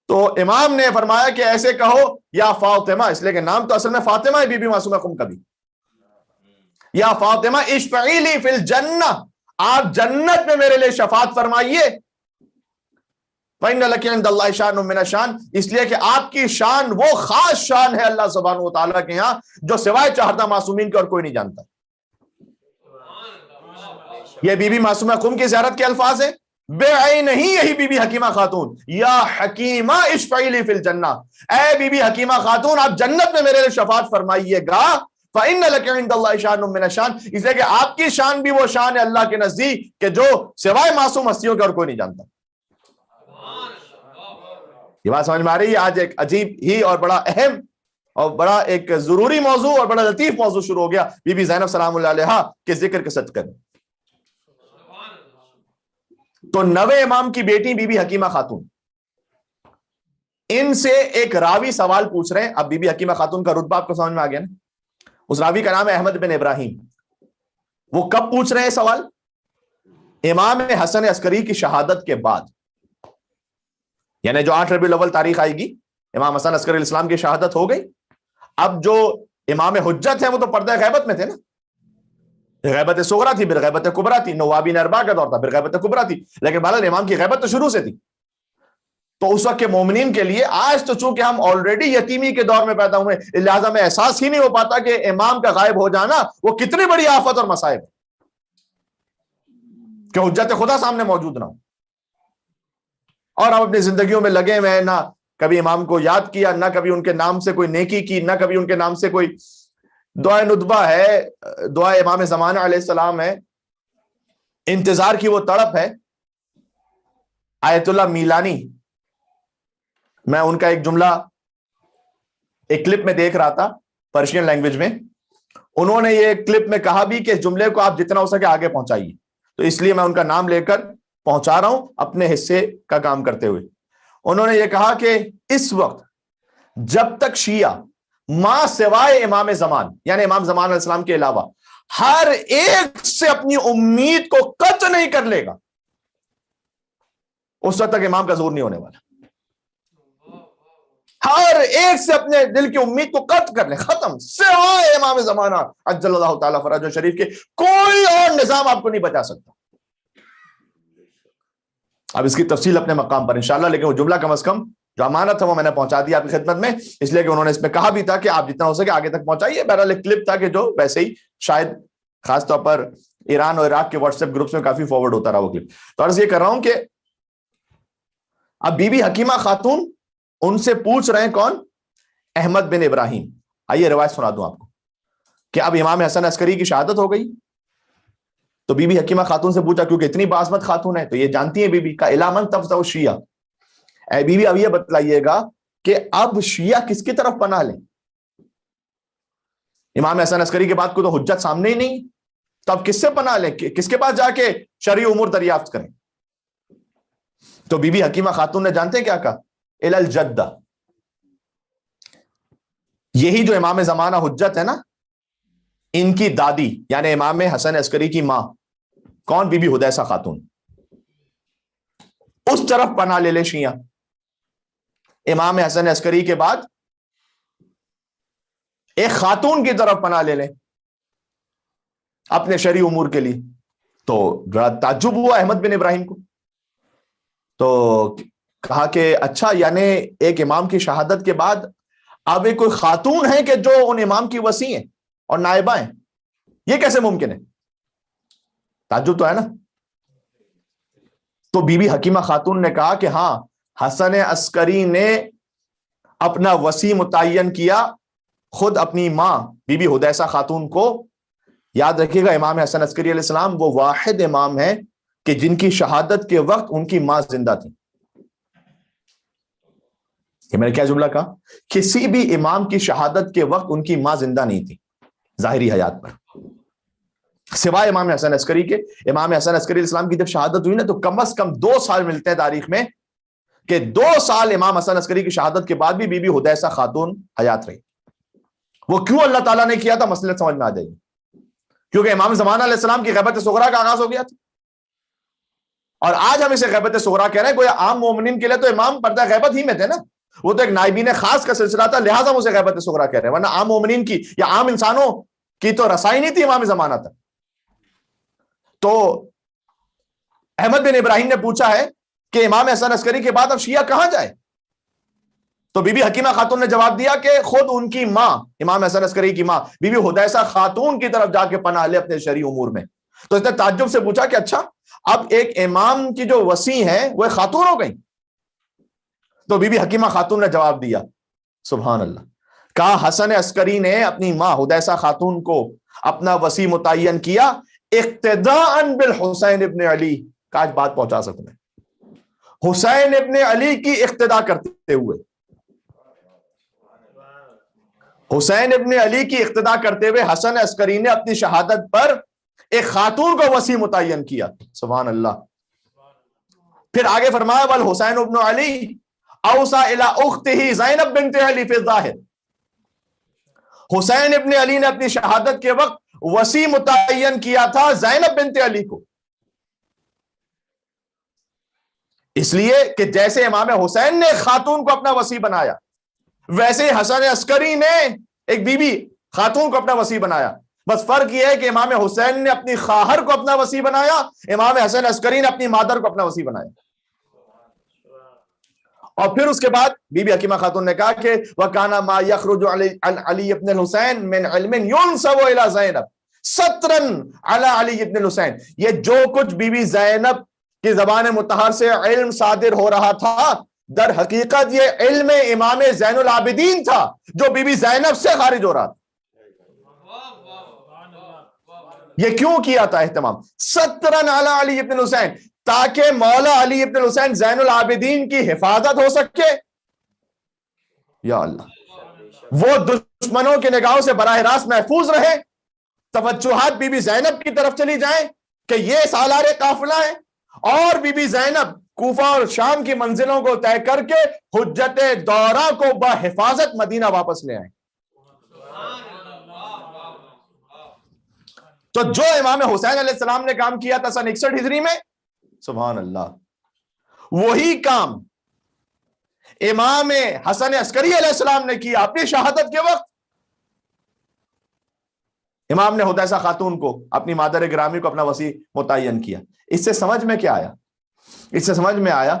تو امام نے فرمایا کہ ایسے کہو یا فاطمہ، اس لیے کہ نام تو اصل میں فاطمہ ہے بی بی معصومہ قم کا بھی. یا فاطمہ اشفعی لی فی الجنہ، آپ جنت میں میرے لیے شفاعت فرمائیے. فإن لک عند اللہ شان من الشان، اس لیے کہ آپ کی شان وہ خاص شان ہے اللہ سبحانہ و تعالیٰ کے ہاں جو سوائے چاہتا معصومین کے اور کوئی نہیں جانتا. یہ بی بی معصومہ قم کی زیارت کے الفاظ ہیں. بے عین ہی یہی بی بی حکیمہ خاتون، یا حکیمہ اشفعی لی فی الجنہ، اے بی بی حکیمہ خاتون آپ جنت میں میرے لیے شفاعت فرمائیے گا. فَإِنَّ لَكَ عِندَ اللَّهِ شَأْنٌ مِّنَ الشَّأْنِ، اس لیے کہ آپ کی شان بھی وہ شان ہے اللہ کے نزدیک کہ جو سوائے معصوم ہستیوں کے اور کوئی نہیں جانتا۔ یہ بات سمجھ میں آ رہی ہے؟ آج ایک عجیب ہی اور بڑا اہم اور بڑا ایک ضروری موضوع اور بڑا لطیف موضوع شروع ہو گیا بی بی زینب سلام اللہ علیہا کے ذکر کے صدقے۔ تو 9ویں امام کی بیٹی بی بی حکیمہ خاتون، ان سے ایک راوی سوال پوچھ رہے ہیں۔ اب بی بی حکیمہ خاتون کا رتبہ آپ کو سمجھ میں آ گیا نا؟ اس راوی کا نام ہے احمد بن ابراہیم۔ وہ کب پوچھ رہے ہیں سوال؟ امام حسن عسکری کی شہادت کے بعد، یعنی جو 8 ربیع الاول تاریخ آئے گی، امام حسن عسکری علیہ السلام کی شہادت ہو گئی۔ اب جو امام حجت ہیں وہ تو پردہ غیبت میں تھے نا، غیبت صغرا تھی، پھر غیبت کبرا تھی، نوابین اربعہ کا دور تھا، پھر غیبت کبرا تھی، لیکن بہرحال امام کی غیبت تو شروع سے تھی۔ تو اس وقت کے مومنین کے لیے، آج تو چونکہ ہم آلریڈی یتیمی کے دور میں پیدا ہوئے، لہٰذا میں احساس ہی نہیں ہو پاتا کہ امام کا غائب ہو جانا وہ کتنی بڑی آفت اور مصائب ہے کہ حجت خدا سامنے موجود نہ ہو، اور ہم اپنی زندگیوں میں لگے ہوئے ہیں، نہ کبھی امام کو یاد کیا، نہ کبھی ان کے نام سے کوئی نیکی کی، نہ کبھی ان کے نام سے کوئی دعائے ندبہ ہے، دعائے امام زمانہ علیہ السلام ہے، انتظار کی وہ تڑپ ہے۔ آیت اللہ میلانی، میں ان کا ایک جملہ ایک کلپ میں دیکھ رہا تھا پرشین لینگویج میں، انہوں نے یہ کلپ میں کہا بھی کہ اس جملے کو آپ جتنا ہو سکے آگے پہنچائیے، تو اس لیے میں ان کا نام لے کر پہنچا رہا ہوں اپنے حصے کا کام کرتے ہوئے۔ انہوں نے یہ کہا کہ اس وقت جب تک شیعہ ماں سوائے امام زمان، یعنی امام زمان علیہ السلام کے علاوہ ہر ایک سے اپنی امید کو قطع نہیں کر لے گا، اس وقت تک امام کا ظہور نہیں ہونے والا۔ ہر ایک سے اپنے دل کی امید کو قطع کر لے، ختم، سوائے امام زمانہ عجل اللہ تعالیٰ فرجہ شریف کے کوئی اور نظام آپ کو نہیں بچا سکتا۔ اب اس کی تفصیل اپنے مقام پر انشاءاللہ، لیکن وہ جملہ کم از کم جو امانت ہے وہ میں نے پہنچا دیا آپ کی خدمت میں، اس لیے کہ انہوں نے اس میں کہا بھی تھا کہ آپ جتنا ہو سکے آگے تک پہنچائیے۔ بہرحال ایک کلپ تھا کہ جو ویسے ہی شاید خاص طور پر ایران اور عراق کے واٹس ایپ گروپس میں کافی فارورڈ ہوتا رہا وہ کلپ۔ تو عرض یہ کر رہا ہوں کہ اب بی بی حکیمہ خاتون ان سے پوچھ رہے ہیں، کون؟ احمد بن ابراہیم۔ آئیے روایت سنا دوں آپ کو کہ اب امام حسن عسکری کی شہادت ہو گئی، تو بی بی حکیمہ خاتون سے پوچھا، کیونکہ اتنی بعظمت خاتون ہے تو یہ جانتی ہیں بی بی کا الا من تفزع الشیعہ، اے بی بی اب یہ بتلائیے گا کہ اب شیعہ کس کی طرف پناہ لیں؟ امام حسن عسکری کے بعد کو تو حجت سامنے ہی نہیں، تو اب کس سے پناہ لیں، کس کے پاس جا کے شرعی امور دریافت کریں؟ تو بی بی حکیمہ خاتون نے جانتے کیا کہا؟ الی الجدہ، یہی جو امام زمانہ حجت ہے نا، ان کی دادی یعنی امام حسن عسکری کی ماں، کون؟ بی بی حدیثہ خاتون، اس طرف پناہ لے لے شیعہ۔ امام حسن عسکری کے بعد ایک خاتون کی طرف پناہ لے لیں اپنے شرعی امور کے لیے۔ تو بڑا تعجب ہوا احمد بن ابراہیم کو، تو کہا کہ اچھا، یعنی ایک امام کی شہادت کے بعد اب ایک کوئی خاتون ہے کہ جو ان امام کی وصی ہیں اور نائبہ ہیں، یہ کیسے ممکن ہے؟ تعجب تو ہے نا۔ تو بی بی حکیمہ خاتون نے کہا کہ ہاں، حسن عسکری نے اپنا وصی متعین کیا خود اپنی ماں بی بی حدیثہ خاتون کو۔ یاد رکھیے گا، امام حسن عسکری علیہ السلام وہ واحد امام ہے کہ جن کی شہادت کے وقت ان کی ماں زندہ تھی۔ یہ میں نے کیا جملہ کہا؟ کسی بھی امام کی شہادت کے وقت ان کی ماں زندہ نہیں تھی ظاہری حیات پر، سوائے امام حسن عسکری کے۔ امام حسن عسکری علیہ السلام کی جب شہادت ہوئی نا، تو کم از کم 2 سال ملتے ہیں تاریخ میں کہ 2 سال امام حسن عسکری کی شہادت کے بعد بھی بی بی حدیثہ خاتون حیات رہی۔ وہ کیوں اللہ تعالیٰ نے کیا تھا، مسئلہ سمجھ میں آ جائے گی۔ کیونکہ امام زمانہ علیہ السلام کی غیبت صغرا کا آغاز ہو گیا تھا، اور آج ہم اسے غیبت صغرا کہہ رہے ہیں۔ کوئی عام مومنین کے لیے تو امام پردہ غیبت ہی میں تھے نا، وہ تو ایک نائبین خاص کا سلسلہ تھا، لہٰذا ہم اسے غیبت صغرا کہہ رہے ہیں، ورنہ عام مومنین کی یا عام انسانوں کی تو رسائی نہیں تھی امام زمانہ تک۔ تو احمد بن ابراہیم نے پوچھا ہے کہ امام حسن عسکری کے بعد اب شیعہ کہاں جائے؟ تو بی بی حکیمہ خاتون نے جواب دیا کہ خود ان کی ماں، امام حسن عسکری کی ماں بی بی حدیثہ خاتون کی طرف جا کے پناہ لے اپنے شرعی امور میں۔ تو اس نے تعجب سے پوچھا کہ اچھا، اب ایک امام کی جو وصی ہیں وہ خاتون ہو گئی؟ تو بی بی حکیمہ خاتون نے جواب دیا، سبحان اللہ، کہا حسن عسکری نے اپنی ماں حدیثہ خاتون کو اپنا وصی متعین کیا اقتداء بالحسین ابن علی. کاش بات پہنچا سکوں میں. حسین ابن علی کی اقتداء کرتے ہوئے، حسین ابن علی کی اقتداء کرتے ہوئے حسن عسکری نے اپنی شہادت پر ایک خاتون کو وصی متعین کیا. سبحان اللہ. پھر آگے فرمایا والحسین ابن علی اوصى الى اختہ زینب بنت علی فی الظاہر. حسین ابن علی نے اپنی شہادت کے وقت وصی متعین کیا تھا زینب بنت علی کو، اس لیے کہ جیسے امام حسین نے خاتون کو اپنا وصی بنایا، ویسے حسن عسکری نے ایک بی بی خاتون کو اپنا وصی بنایا. بس فرق یہ ہے کہ امام حسین نے اپنی خواہر کو اپنا وصی بنایا، امام حسن عسکری نے اپنی مادر کو اپنا وصی بنایا. اور پھر اس کے بعد بی بی حکیمہ خاتون نے کہا کہ وَكَانَ مَا يَخْرُجُ عَلِيِّ بْنِ الْحُسَيْن مِنْ عِلْمٍ يُنْسَبُ إِلَى زَيْنَب سَتْرًا عَلَى عَلِيِّ بْنِ الْحُسَيْن. یہ جو کچھ بی بی زینب کی زبان مطہر سے علم صادر ہو رہا تھا، در حقیقت یہ علم امام زین العابدین تھا جو بی بی زینب سے خارج ہو رہا تھا. یہ کیوں کیا تھا اہتمام؟ سَتْرًا عَلَى عَلِيِّ بْنِ الْحُسَيْن، تاکہ مولا علی ابن الحسین زین العابدین کی حفاظت ہو سکے. یا اللہ، وہ دشمنوں کی نگاہوں سے براہ راست محفوظ رہے. توجہات بی بی زینب کی طرف چلی جائیں کہ یہ سالار قافلہ ہے، اور بی بی زینب کوفہ اور شام کی منزلوں کو طے کر کے حجت دورہ کو بحفاظت مدینہ واپس لے آئیں. تو جو امام حسین علیہ السلام نے کام کیا تھا سن 61 ہجری میں، سبحان اللہ، وہی کام امام حسن عسکری علیہ السلام نے کیا اپنی شہادت کے وقت. امام نے حدیثہ خاتون کو اپنی مادر گرامی کو اپنا وصی متعین کیا. اس سے سمجھ میں کیا آیا؟ اس سے سمجھ میں آیا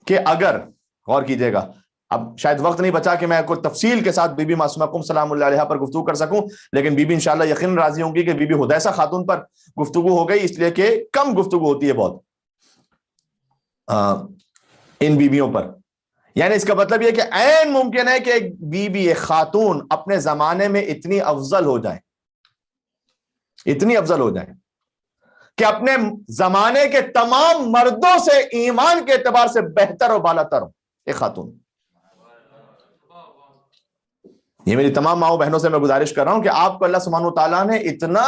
کہ اگر غور کیجئے گا، اب شاید وقت نہیں بچا کہ میں کوئی تفصیل کے ساتھ بی بی معصومہ کم سلام اللہ علیہا پر گفتگو کر سکوں، لیکن بی بی انشاءاللہ یقین راضی ہوں گی کہ بی بی حدیثہ خاتون پر گفتگو ہو گئی، اس لیے کہ کم گفتگو ہوتی ہے بہت ان بیویوں پر. یعنی اس کا مطلب یہ کہ عین ممکن ہے کہ ایک بی بی ایک خاتون اپنے زمانے میں اتنی افضل ہو جائے، اتنی افضل ہو جائے کہ اپنے زمانے کے تمام مردوں سے ایمان کے اعتبار سے بہتر اور بالا تر ہو ایک خاتون. یہ میری تمام ماؤں بہنوں سے میں گزارش کر رہا ہوں کہ آپ کو اللہ سبحانہ وتعالیٰ نے اتنا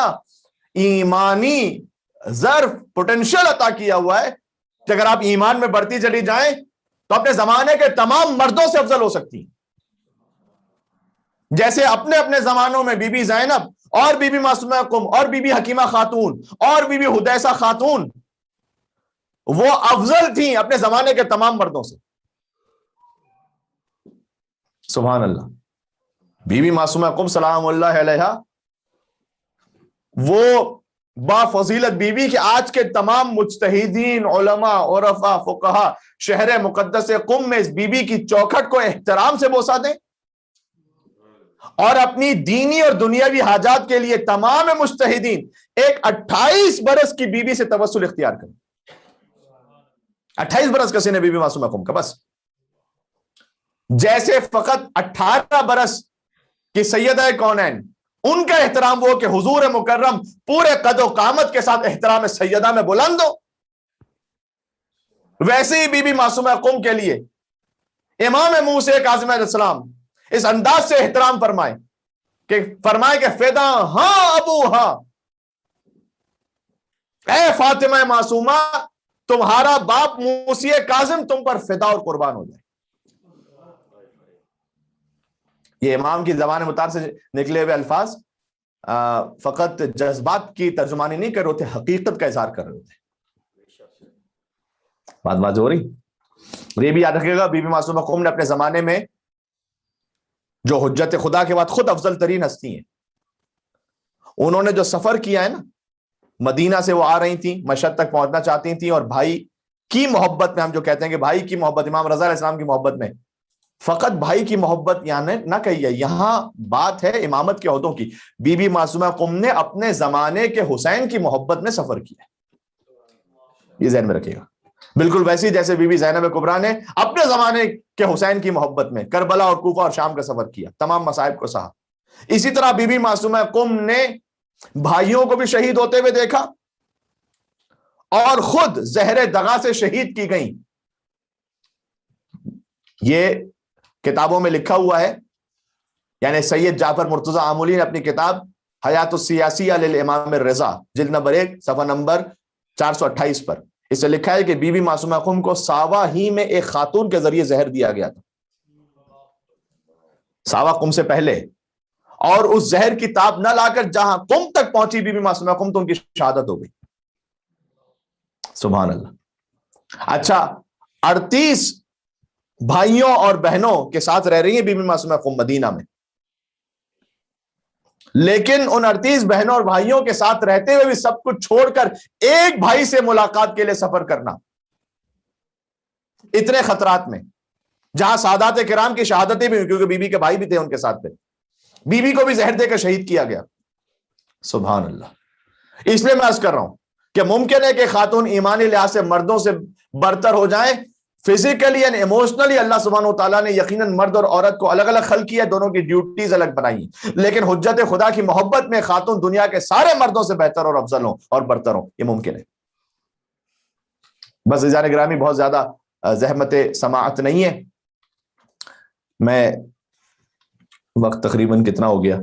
ایمانی ظرف پوٹینشل عطا کیا ہوا ہے کہ اگر آپ ایمان میں بڑھتی چلی جائیں تو اپنے زمانے کے تمام مردوں سے افضل ہو سکتی ہیں. جیسے اپنے اپنے زمانوں میں بی بی زینب اور بی بی معصومہ کم اور بی بی حکیمہ خاتون اور بی بی حدیثہ خاتون وہ افضل تھیں اپنے زمانے کے تمام مردوں سے. سبحان اللہ. بی بی معصومہ کم سلام اللہ علیہا وہ با فضیلت بی بی کہ آج کے تمام مجتہدین، علماء، عرفاء، فقہا شہر مقدس قم میں اس بی بی کی چوکھٹ کو احترام سے بوسہ دیں اور اپنی دینی اور دنیاوی حاجات کے لیے تمام مجتہدین ایک 28 برس کی بی بی سے توسل اختیار کریں. 28 برس کا سن ہے بی بی معصومہ قم کا. بس جیسے فقط 18 برس کی سیدہ کونین ان کا احترام وہ کہ حضور مکرم پورے قد و قامت کے ساتھ احترام سیدہ میں بلند ہو، ویسے ہی بی بی معصومہ قم کے لیے امام موسیٰ کاظم علیہ السلام اس انداز سے احترام فرمائے کہ فدا ہاں ابو ہاں، اے فاطمہ معصومہ تمہارا باپ موسیٰ کاظم تم پر فدا اور قربان ہو جائے. یہ امام کی زبان مطہر سے نکلے ہوئے الفاظ فقط جذبات کی ترجمانی نہیں کر رہے تھے، حقیقت کا اظہار کر رہے تھے. بات واضح ہو رہی؟ یہ بھی یاد رکھے گا بی بی معصومہ قم نے اپنے زمانے میں جو حجت خدا کے بعد خود افضل ترین ہستی ہیں، انہوں نے جو سفر کیا ہے نا، مدینہ سے وہ آ رہی تھیں، مشہد تک پہنچنا چاہتی تھیں، اور بھائی کی محبت میں، ہم جو کہتے ہیں کہ بھائی کی محبت، امام رضا علیہ السلام کی محبت میں، فقط بھائی کی محبت یعنی نہ کہیے، یہاں بات ہے امامت کے عہدوں کی. بی بی معصومہ قم نے اپنے زمانے کے حسین کی محبت میں سفر کیا، یہ ذہن میں رکھیے گا. بالکل ویسی جیسے بی بی زینب کبریٰ نے اپنے زمانے کے حسین کی محبت میں کربلا اور کوفہ اور شام کا سفر کیا، تمام مصائب کو سہا۔ اسی طرح بی بی معصومہ قم نے بھائیوں کو بھی شہید ہوتے ہوئے دیکھا اور خود زہر دغا سے شہید کی گئیں۔ یہ کتابوں میں لکھا ہوا ہے، یعنی سید جعفر مرتضی آملی نے اپنی کتاب حیات السیاسیہ للامام الرضا جلد نمبر 1 صفحہ نمبر 428 پر اس سے لکھا ہے کہ بی بی معصومہ قم کو ساوا ہی میں ایک خاتون کے ذریعے زہر دیا گیا تھا، ساوا قم سے پہلے، اور اس زہر کی تاب نہ لا کر جہاں قم تک پہنچی بی بی معصومہ قم تو ان کی شہادت ہو گئی۔ سبحان اللہ۔ اچھا، 38 بھائیوں اور بہنوں کے ساتھ رہ رہی ہیں بی بی معصومہ قم مدینہ میں، لیکن ان 38 بہنوں اور بھائیوں کے ساتھ رہتے ہوئے بھی سب کچھ چھوڑ کر ایک بھائی سے ملاقات کے لیے سفر کرنا، اتنے خطرات میں، جہاں سادات کرام کی شہادتیں بھی ہوئی، کیونکہ بی بی کے بھائی بھی تھے ان کے ساتھ، پھر بی بی کو بھی زہر دے کر شہید کیا گیا۔ سبحان اللہ۔ اس لیے میں عرض کر رہا ہوں کہ ممکن ہے کہ خاتون ایمانی لحاظ سے مردوں سے برتر ہو جائیں، فزیکلی اینڈ ایموشنلی اللہ سبحانہ وتعالیٰ نے یقیناً مرد اور عورت کو الگ الگ خلق کیا، دونوں کی ڈیوٹیز الگ بنائی، لیکن حجت خدا کی محبت میں خاتون دنیا کے سارے مردوں سے بہتر اور افضل ہوں اور برتر ہوں، یہ ممکن ہے۔ بس عزیزان گرامی، بہت زیادہ زحمت سماعت نہیں ہے، میں وقت تقریباً کتنا ہو گیا،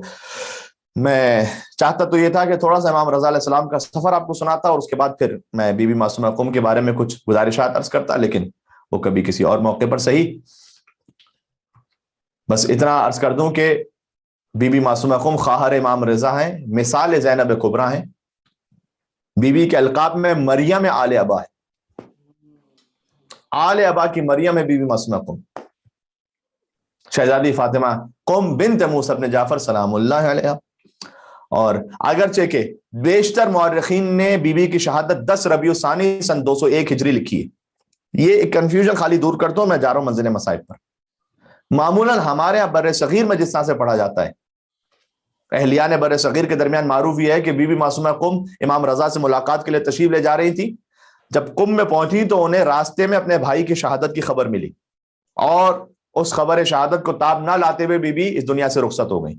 میں چاہتا تو یہ تھا کہ تھوڑا سا امام رضا علیہ السلام کا سفر آپ کو سناتا اور اس کے بعد پھر میں بی بی معصومہ قم کے بارے میں کچھ گزارشات عرض کرتا، لیکن وہ کبھی کسی اور موقع پر صحیح۔ بس اتنا عرض کر دوں کہ بی بی معصومہ قم خواہر امام رضا ہیں، مثال زینب کبریٰ ہیں، بی بی کے القاب میں مریم آل ابا ہے، آل ابا کی مریم ہے بی بی معصومہ قم، شہزادی فاطمہ قم بنت موسیٰ بن جعفر سلام اللہ علیہ۔ اور اگرچہ کہ بیشتر مورخین نے بی بی کی شہادت 10 ربیع الثانی سن 201 ہجری لکھی ہے۔ یہ ایک کنفیوژن خالی دور کرتا ہوں، میں جا رہا ہوں منزل مصائب پر۔ معمولاً ہمارے یہاں بر صغیر میں جس طرح سے پڑھا جاتا ہے، اہلیان بر صغیر کے درمیان معروف یہ ہے کہ بی بی معصومہ قم امام رضا سے ملاقات کے لیے تشریف لے جا رہی تھی، جب قم میں پہنچی تو انہیں راستے میں اپنے بھائی کی شہادت کی خبر ملی، اور اس خبر شہادت کو تاب نہ لاتے ہوئے بی بی اس دنیا سے رخصت ہو گئی۔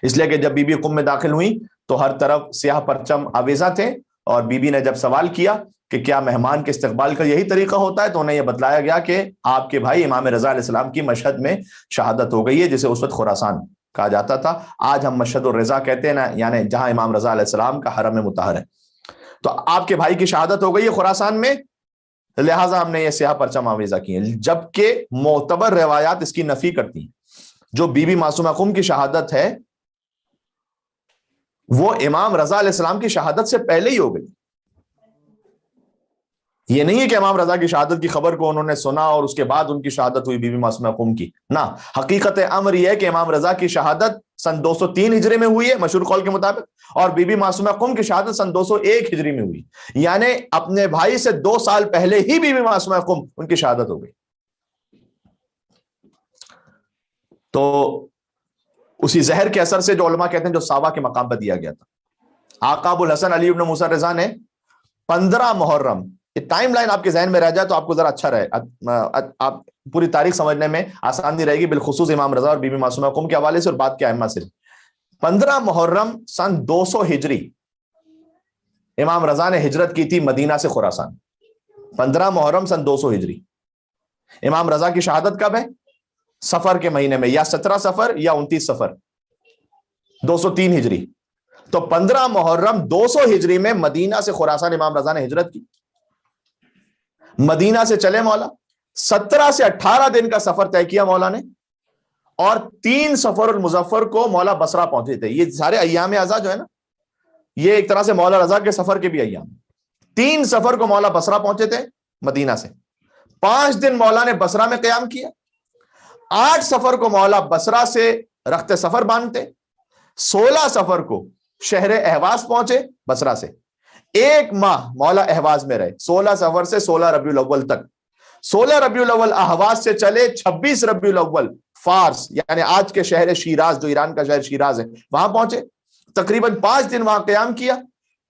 اس لیے کہ جب بی بی قم میں داخل ہوئی تو ہر طرف سیاہ پرچم آویزاں تھے، اور بی بی نے جب سوال کیا کہ کیا مہمان کے استقبال کا یہی طریقہ ہوتا ہے، تو انہیں یہ بتلایا گیا کہ آپ کے بھائی امام رضا علیہ السلام کی مشہد میں شہادت ہو گئی ہے، جسے اس وقت خراسان کہا جاتا تھا، آج ہم مشہد الرضا کہتے ہیں نا، یعنی جہاں امام رضا علیہ السلام کا حرم مطہر ہے۔ تو آپ کے بھائی کی شہادت ہو گئی ہے خراسان میں، لہٰذا ہم نے یہ سیاہ پرچم آویزہ کی ہیں، جبکہ معتبر روایات اس کی نفی کرتی ہیں۔ جو بی بی معصومہ قم کی شہادت ہے وہ امام رضا علیہ السلام کی شہادت سے پہلے ہی ہو گئی۔ یہ نہیں ہے کہ امام رضا کی شہادت کی خبر کو انہوں نے سنا اور اس کے بعد ان کی شہادت ہوئی بی بی معصومہ قم کی، نہ، حقیقت امر یہ ہے کہ امام رضا کی شہادت سن 203 ہجری میں ہوئی ہے مشہور قول کے مطابق، اور بی بی معصومہ قم کی شہادت سن 201 ہجری میں ہوئی، یعنی اپنے بھائی سے 2 سال پہلے ہی بی بی معصومہ قم ان کی شہادت ہو گئی۔ تو اسی زہر کے اثر سے جو علماء کہتے ہیں جو ساوا کے مقام پر دیا گیا تھا، آقا ابو الحسن علی بن موسیٰ رضا نے 15 محرم، یہ ٹائم لائن آپ کے ذہن میں رہ جائے تو آپ کو ذرا اچھا رہے، آپ پوری تاریخ سمجھنے میں آسانی رہے گی، بالخصوص امام رضا اور بی بی معصومہ قم کے حوالے سے اور بعد کے ائمہ سے۔ 15 محرم سن 200 ہجری امام رضا نے ہجرت کی تھی مدینہ سے خراسان، 15 محرم سن 200 ہجری۔ امام رضا کی شہادت کب ہے؟ سفر کے مہینے میں، یا 17 سفر یا 29 سفر، 203 ہجری۔ تو 15 محرم 200 ہجری میں مدینہ سے خراسان امام رضا نے ہجرت کی، مدینہ سے چلے مولا، 17 سے 18 دن کا سفر طے کیا مولا نے، اور 3 سفر المظفر کو مولا بصرہ پہنچے تھے۔ یہ سارے ایام اعزا جو ہے نا، یہ ایک طرح سے مولا رضا کے سفر کے بھی ایام۔ 3 سفر کو مولا بصرہ پہنچے تھے مدینہ سے، 5 دن مولا نے بصرہ میں قیام کیا، 8 سفر کو مولا بصرہ سے رخت سفر باندھتے، 16 سفر کو شہر اہواز پہنچے بصرہ سے، 1 ماہ مولا اہواز میں رہے، 16 سفر سے 16 ربیع الاول تک، 16 ربیع الاول اہواز سے چلے 26 ربیع الاول فارس، یعنی آج کے شہر شیراز جو ایران کا شہر شیراز ہے، وہاں پہنچے، تقریباً 5 دن وہاں قیام کیا،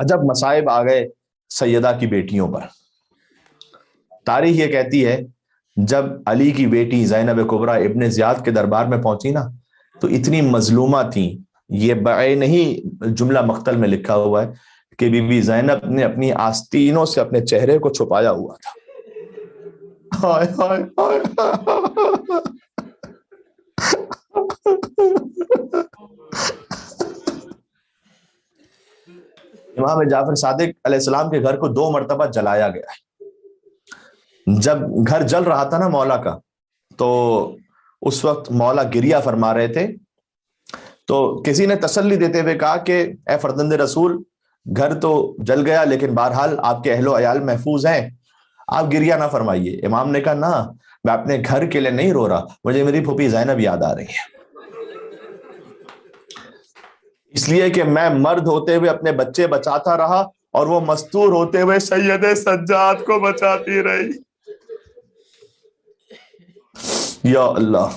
عجب مصائب آ گئے سیدہ کی بیٹیوں پر. تاریخ یہ کہتی ہے جب علی کی بیٹی زینب کبریٰ ابن زیاد کے دربار میں پہنچی نا تو اتنی مظلومہ تھیں. یہ بعین ہی جملہ مقتل میں لکھا ہوا ہے کہ بی بی زینب نے اپنی آستینوں سے اپنے چہرے کو چھپایا ہوا تھا. ہائے ہائے ہائے. امام جعفر صادق علیہ السلام کے گھر کو 2 مرتبہ جلایا گیا ہے. جب گھر جل رہا تھا نا مولا کا تو اس وقت مولا گریہ فرما رہے تھے تو کسی نے تسلی دیتے ہوئے کہا کہ اے فرزند رسول گھر تو جل گیا لیکن بہرحال آپ کے اہل و عیال محفوظ ہیں, آپ گریہ نہ فرمائیے. امام نے کہا نہ, میں اپنے گھر کے لیے نہیں رو رہا, مجھے میری پھوپھی زینب یاد آ رہی ہے, اس لیے کہ میں مرد ہوتے ہوئے اپنے بچے بچاتا رہا اور وہ مستور ہوتے ہوئے سید سجاد کو بچاتی رہی. یا اللہ,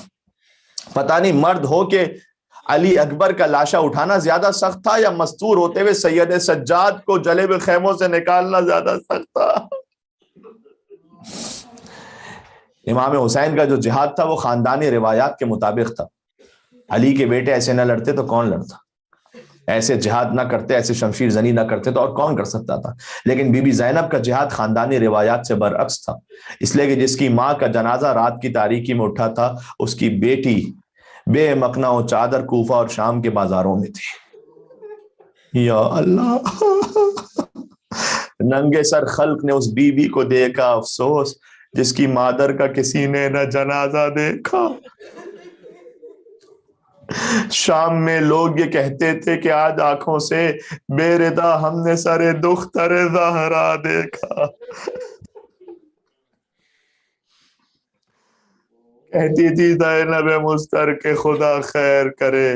پتہ نہیں مرد ہو کے علی اکبر کا لاشا اٹھانا زیادہ سخت تھا یا مستور ہوتے ہوئے سید سجاد کو جلے ہوئے خیموں سے نکالنا زیادہ سخت تھا. امام حسین کا جو جہاد تھا وہ خاندانی روایات کے مطابق تھا. علی کے بیٹے ایسے نہ لڑتے تو کون لڑتا, ایسے جہاد نہ کرتے, ایسے شمشیر زنی نہ کرتے تو اور کون کر سکتا تھا. لیکن بی بی زینب کا جہاد خاندانی روایات سے برعکس تھا, اس لیے کہ جس کی ماں کا جنازہ رات کی تاریکی میں اٹھا تھا اس کی بیٹی بے مکنا و چادر کوفہ اور شام کے بازاروں میں تھی. یا اللہ, ننگے سر خلق نے اس بی بی کو دیکھا, افسوس جس کی مادر کا کسی نے نہ جنازہ دیکھا. شام میں لوگ یہ کہتے تھے کہ آج آنکھوں سے بے ردا ہم نے سر دختر زہرا دیکھا. کہتی تھی زینب مستر کے خدا خیر کرے,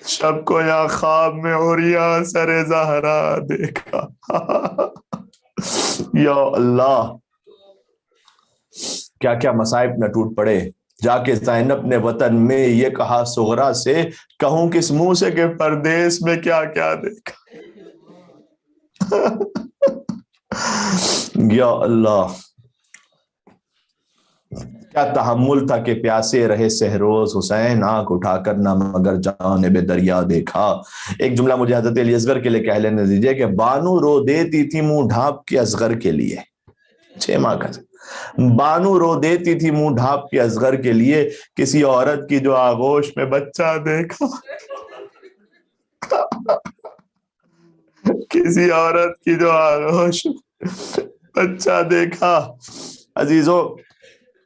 شب کو یا خواب میں عریاں سر زہرا دیکھا. یا اللہ, کیا کیا مصائب نہ ٹوٹ پڑے. جا کے زینب نے وطن میں یہ کہا صغرا سے, کہوں کس منہ سے کہ پردیس میں کیا کیا دیکھا. یا اللہ, کیا تحمل تھا کہ پیاسے رہے سہروز حسین, آنکھ اٹھا کر نہ مگر جانب دریا دیکھا. ایک جملہ مجھے حضرت علی اصغر کے لیے کہہ لینے دیجیے کہ بانو رو دیتی تھی منہ ڈھانپ کے اصغر کے لیے. 6 ماہ کا بانو رو دیتی تھی منہ ڈھانپ کے اصغر کے لیے, کسی عورت کی جو آغوش میں بچہ دیکھا. کسی عورت کی جو آغوش میں بچہ دیکھا. عزیزو,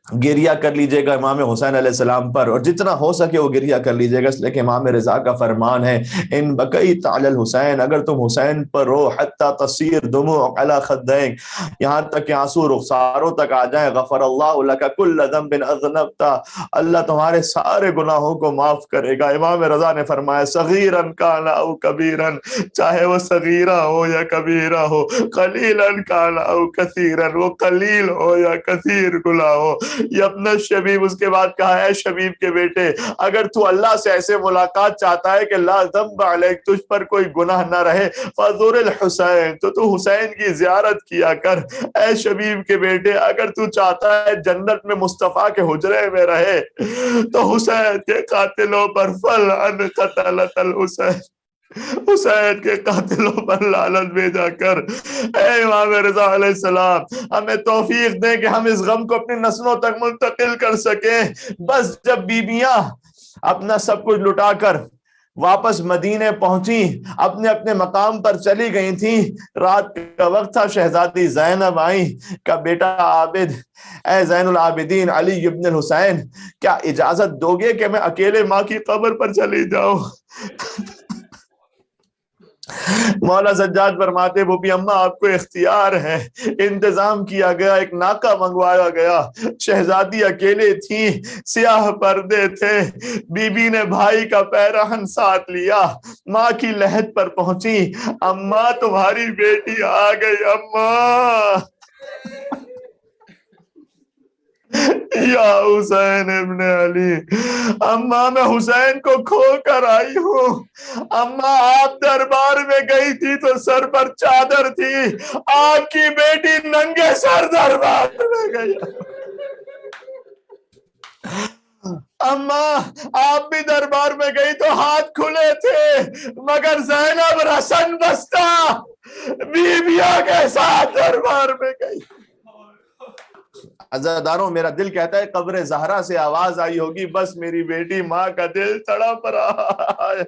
گریہ کر لیجئے گا امام حسین علیہ السلام پر, اور جتنا ہو سکے وہ گریہ کر لیجئے گا, اس لیے کہ امام رضا کا فرمان ہے ان بقیت علی الحسین, اگر تم حسین پر رو حتی تصیر دموع علی خدین, یہاں تک کہ آنسو رخساروں تک آ جائیں, غفر اللہ لک کل ذنب اذنبتا, اللہ تمہارے سارے گناہوں کو معاف کرے گا. امام رضا نے فرمایا صغیرا کان او کبیرا, چاہے وہ صغیرہ ہو یا کبیرہ ہو, قلیلا کان او کثیرا, وہ قلیل ہو یا کثیر گناہ ہو. یہ اپنا شبیب, اس کے بعد کہا ہے شبیب کے بیٹے اگر تو اللہ سے ایسے ملاقات چاہتا ہے کہ لا ذنب علیک, تجھ پر کوئی گناہ نہ رہے, فزور الحسین, تو حسین کی زیارت کیا کر. اے شبیب کے بیٹے اگر تو چاہتا ہے جنت میں مصطفیٰ کے حجرے میں رہے تو حسین کے قاتلوں پر فلعن قتلت الحسین, حسین کے قاتلوں پر لعنت بھیجا کر. اے امام رضا علیہ السلام, ہمیں توفیق دیں کہ ہم اس غم کو اپنی نسلوں تک منتقل کر سکیں. بس جب بیبیاں اپنا سب کچھ لٹا کر واپس مدینے پہنچی, اپنے اپنے مقام پر چلی گئی تھیں, رات کا وقت تھا, شہزادی زینب آئیں, کا بیٹا عابد, اے زین العابدین علی ابن الحسین, کیا اجازت دو گے کہ میں اکیلے ماں کی قبر پر چلی جاؤں؟ مولا سجاد فرماتے بھوپی اماں آپ کو اختیار ہے. انتظام کیا گیا, ایک ناکہ منگوایا گیا, شہزادی اکیلے تھیں, سیاہ پردے تھے, بی بی نے بھائی کا پیراہن ساتھ لیا, ماں کی لحد پر پہنچی, اماں تمہاری بیٹی آ گئی. اماں یا حسین ابن علی، اماں میں حسین کو کھو کر آئی ہوں۔ اماں آپ دربار میں گئی تھی تو سر پر چادر تھی، آپ کی بیٹی ننگے سر دربار میں گئی۔ اماں آپ بھی دربار میں گئی تو ہاتھ کھلے تھے، مگر زینب رسن بستہ بیویوں کے ساتھ دربار میں گئی۔ عزاداروں، میرا دل کہتا ہے قبر زہرا سے آواز آئی ہوگی، بس میری بیٹی، ماں کا دل تڑپ رہا ہے۔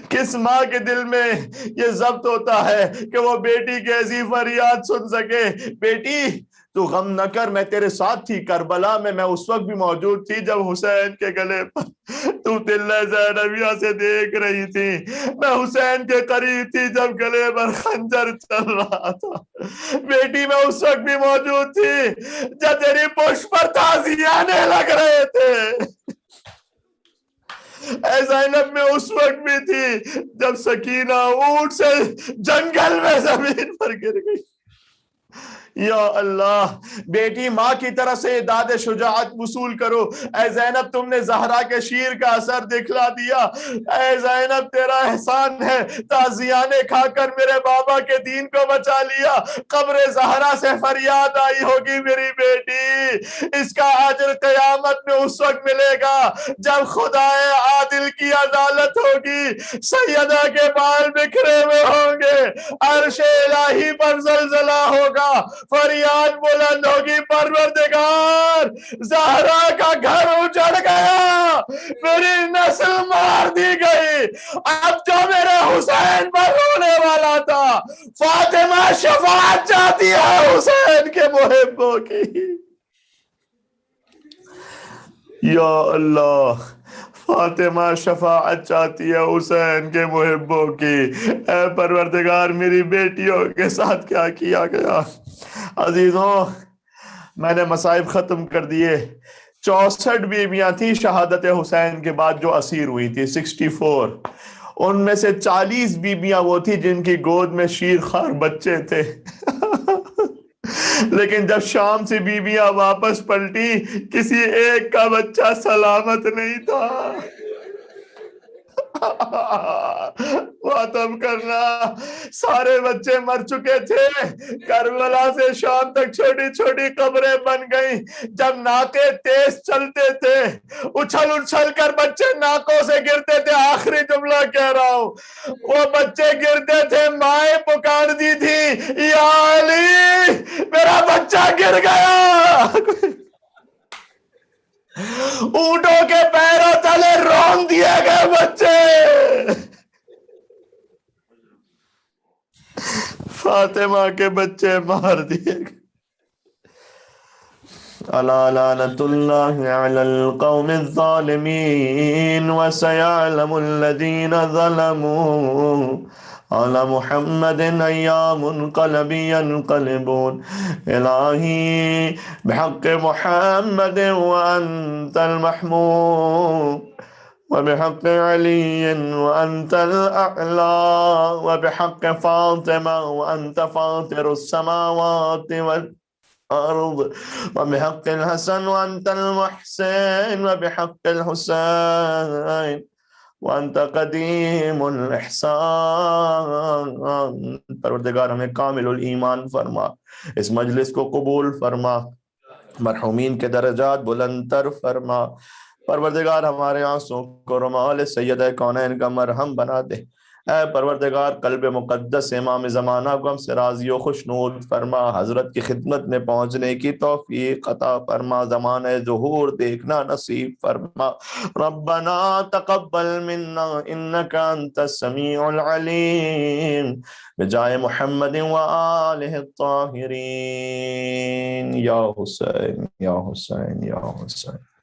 کس ماں کے دل میں یہ ضبط ہوتا ہے کہ وہ بیٹی کی ایسی فریاد سن سکے، بیٹی تو غم نہ کر، میں تیرے ساتھ تھی کربلا میں اس وقت بھی موجود تھی جب حسین کے گلے پر تو تلہ زینبیہ سے دیکھ رہی تھی، میں حسین کے قریب تھی جب گلے پر خنجر چل رہا تھا، بیٹی میں اس وقت بھی موجود تھی جب تیری پشت پر تازیانے لگ رہے تھے، اے زینب میں اس وقت بھی تھی جب سکینہ اونٹ سے جنگل میں زمین پر گر گئی۔ یا اللہ، بیٹی ماں کی طرف سے داد شجاعت وصول کرو۔ اے زینب تم نے زہرا کے شیر کا اثر دکھلا دیا، اے زینب تیرا احسان ہے، تازیانے کھا کر میرے بابا کے دین کو بچا لیا۔ قبر زہرا سے فریاد آئی ہوگی میری بیٹی، اس کا اجر قیامت میں اس وقت ملے گا جب خدائے عادل کی عدالت ہوگی، سیدہ کے بال بکھرے ہوئے ہوں گے، عرش الہی پر زلزلہ ہوگا، فریاد بلند ہوگی، پروردگار زہرا کا گھر اجڑ گیا، میری نسل مار دی گئی، اب جو میرے حسین پر رونے والا تھا، فاطمہ شفاعت چاہتی ہے حسین کے محبوں کی۔ یا اللہ، فاطمہ شفاعت چاہتی ہے حسین کے محبوں کی، اے پروردگار میری بیٹیوں کے ساتھ کیا کیا گیا۔ عزیزوں، میں نے مصائب ختم کر دیے۔ 64 بیویاں تھیں شہادت حسین کے بعد جو اسیر ہوئی تھی، 64۔ ان میں سے 40 بیویاں وہ تھی جن کی گود میں شیر خوار بچے تھے۔ لیکن جب شام سے بیویاں واپس پلٹی، کسی ایک کا بچہ سلامت نہیں تھا۔ ماتم کرنا، سارے بچے مر چکے تھے، کربلا سے شام تک چھوٹی چھوٹی قبریں بن گئیں، جب ناکے تیز چلتے تھے، اچھل اچھل کر بچے ناکوں سے گرتے تھے۔ آخری جملہ کہہ رہا ہوں، وہ بچے گرتے تھے، مائیں پکار دی تھی، یا علی میرا بچہ گر گیا۔ اونٹوں کے پیروں تلے رون دیے گئے بچے، فاطمہ کے بچے مار دیے گئے۔ الا لعنت اللہ علی القوم الظالمین وسیعلم الذین ظلموا على محمد ایام منقلب ينقلبون۔ الہی بحق محمد وانت المحمود، وبحق علی وانت الاعلی، وبحق فاطمہ وانت فاطر السماوات والارض، وبحق الحسن وانت المحسن، وبحق الحسین وانت قدیم الاحسان۔ پروردگار ہمیں کامل الایمان فرما، اس مجلس کو قبول فرما، مرحومین کے درجات بلندتر فرما۔ پروردگار ہمارے آنسوں کو رمال سید کونین کا مرہم بنا دے۔ اے پروردگار قلب مقدس امام زمانہ کو ہم سے راضی و خوشنود فرما، حضرت کی خدمت میں پہنچنے کی توفیق عطا فرما، زمانہ ظہور دیکھنا نصیب فرما۔ ربنا تقبل منا انک انت السمیع العلیم، بجائے محمد وآلہ الطاہرین۔ یا حسین یا حسین یا حسین۔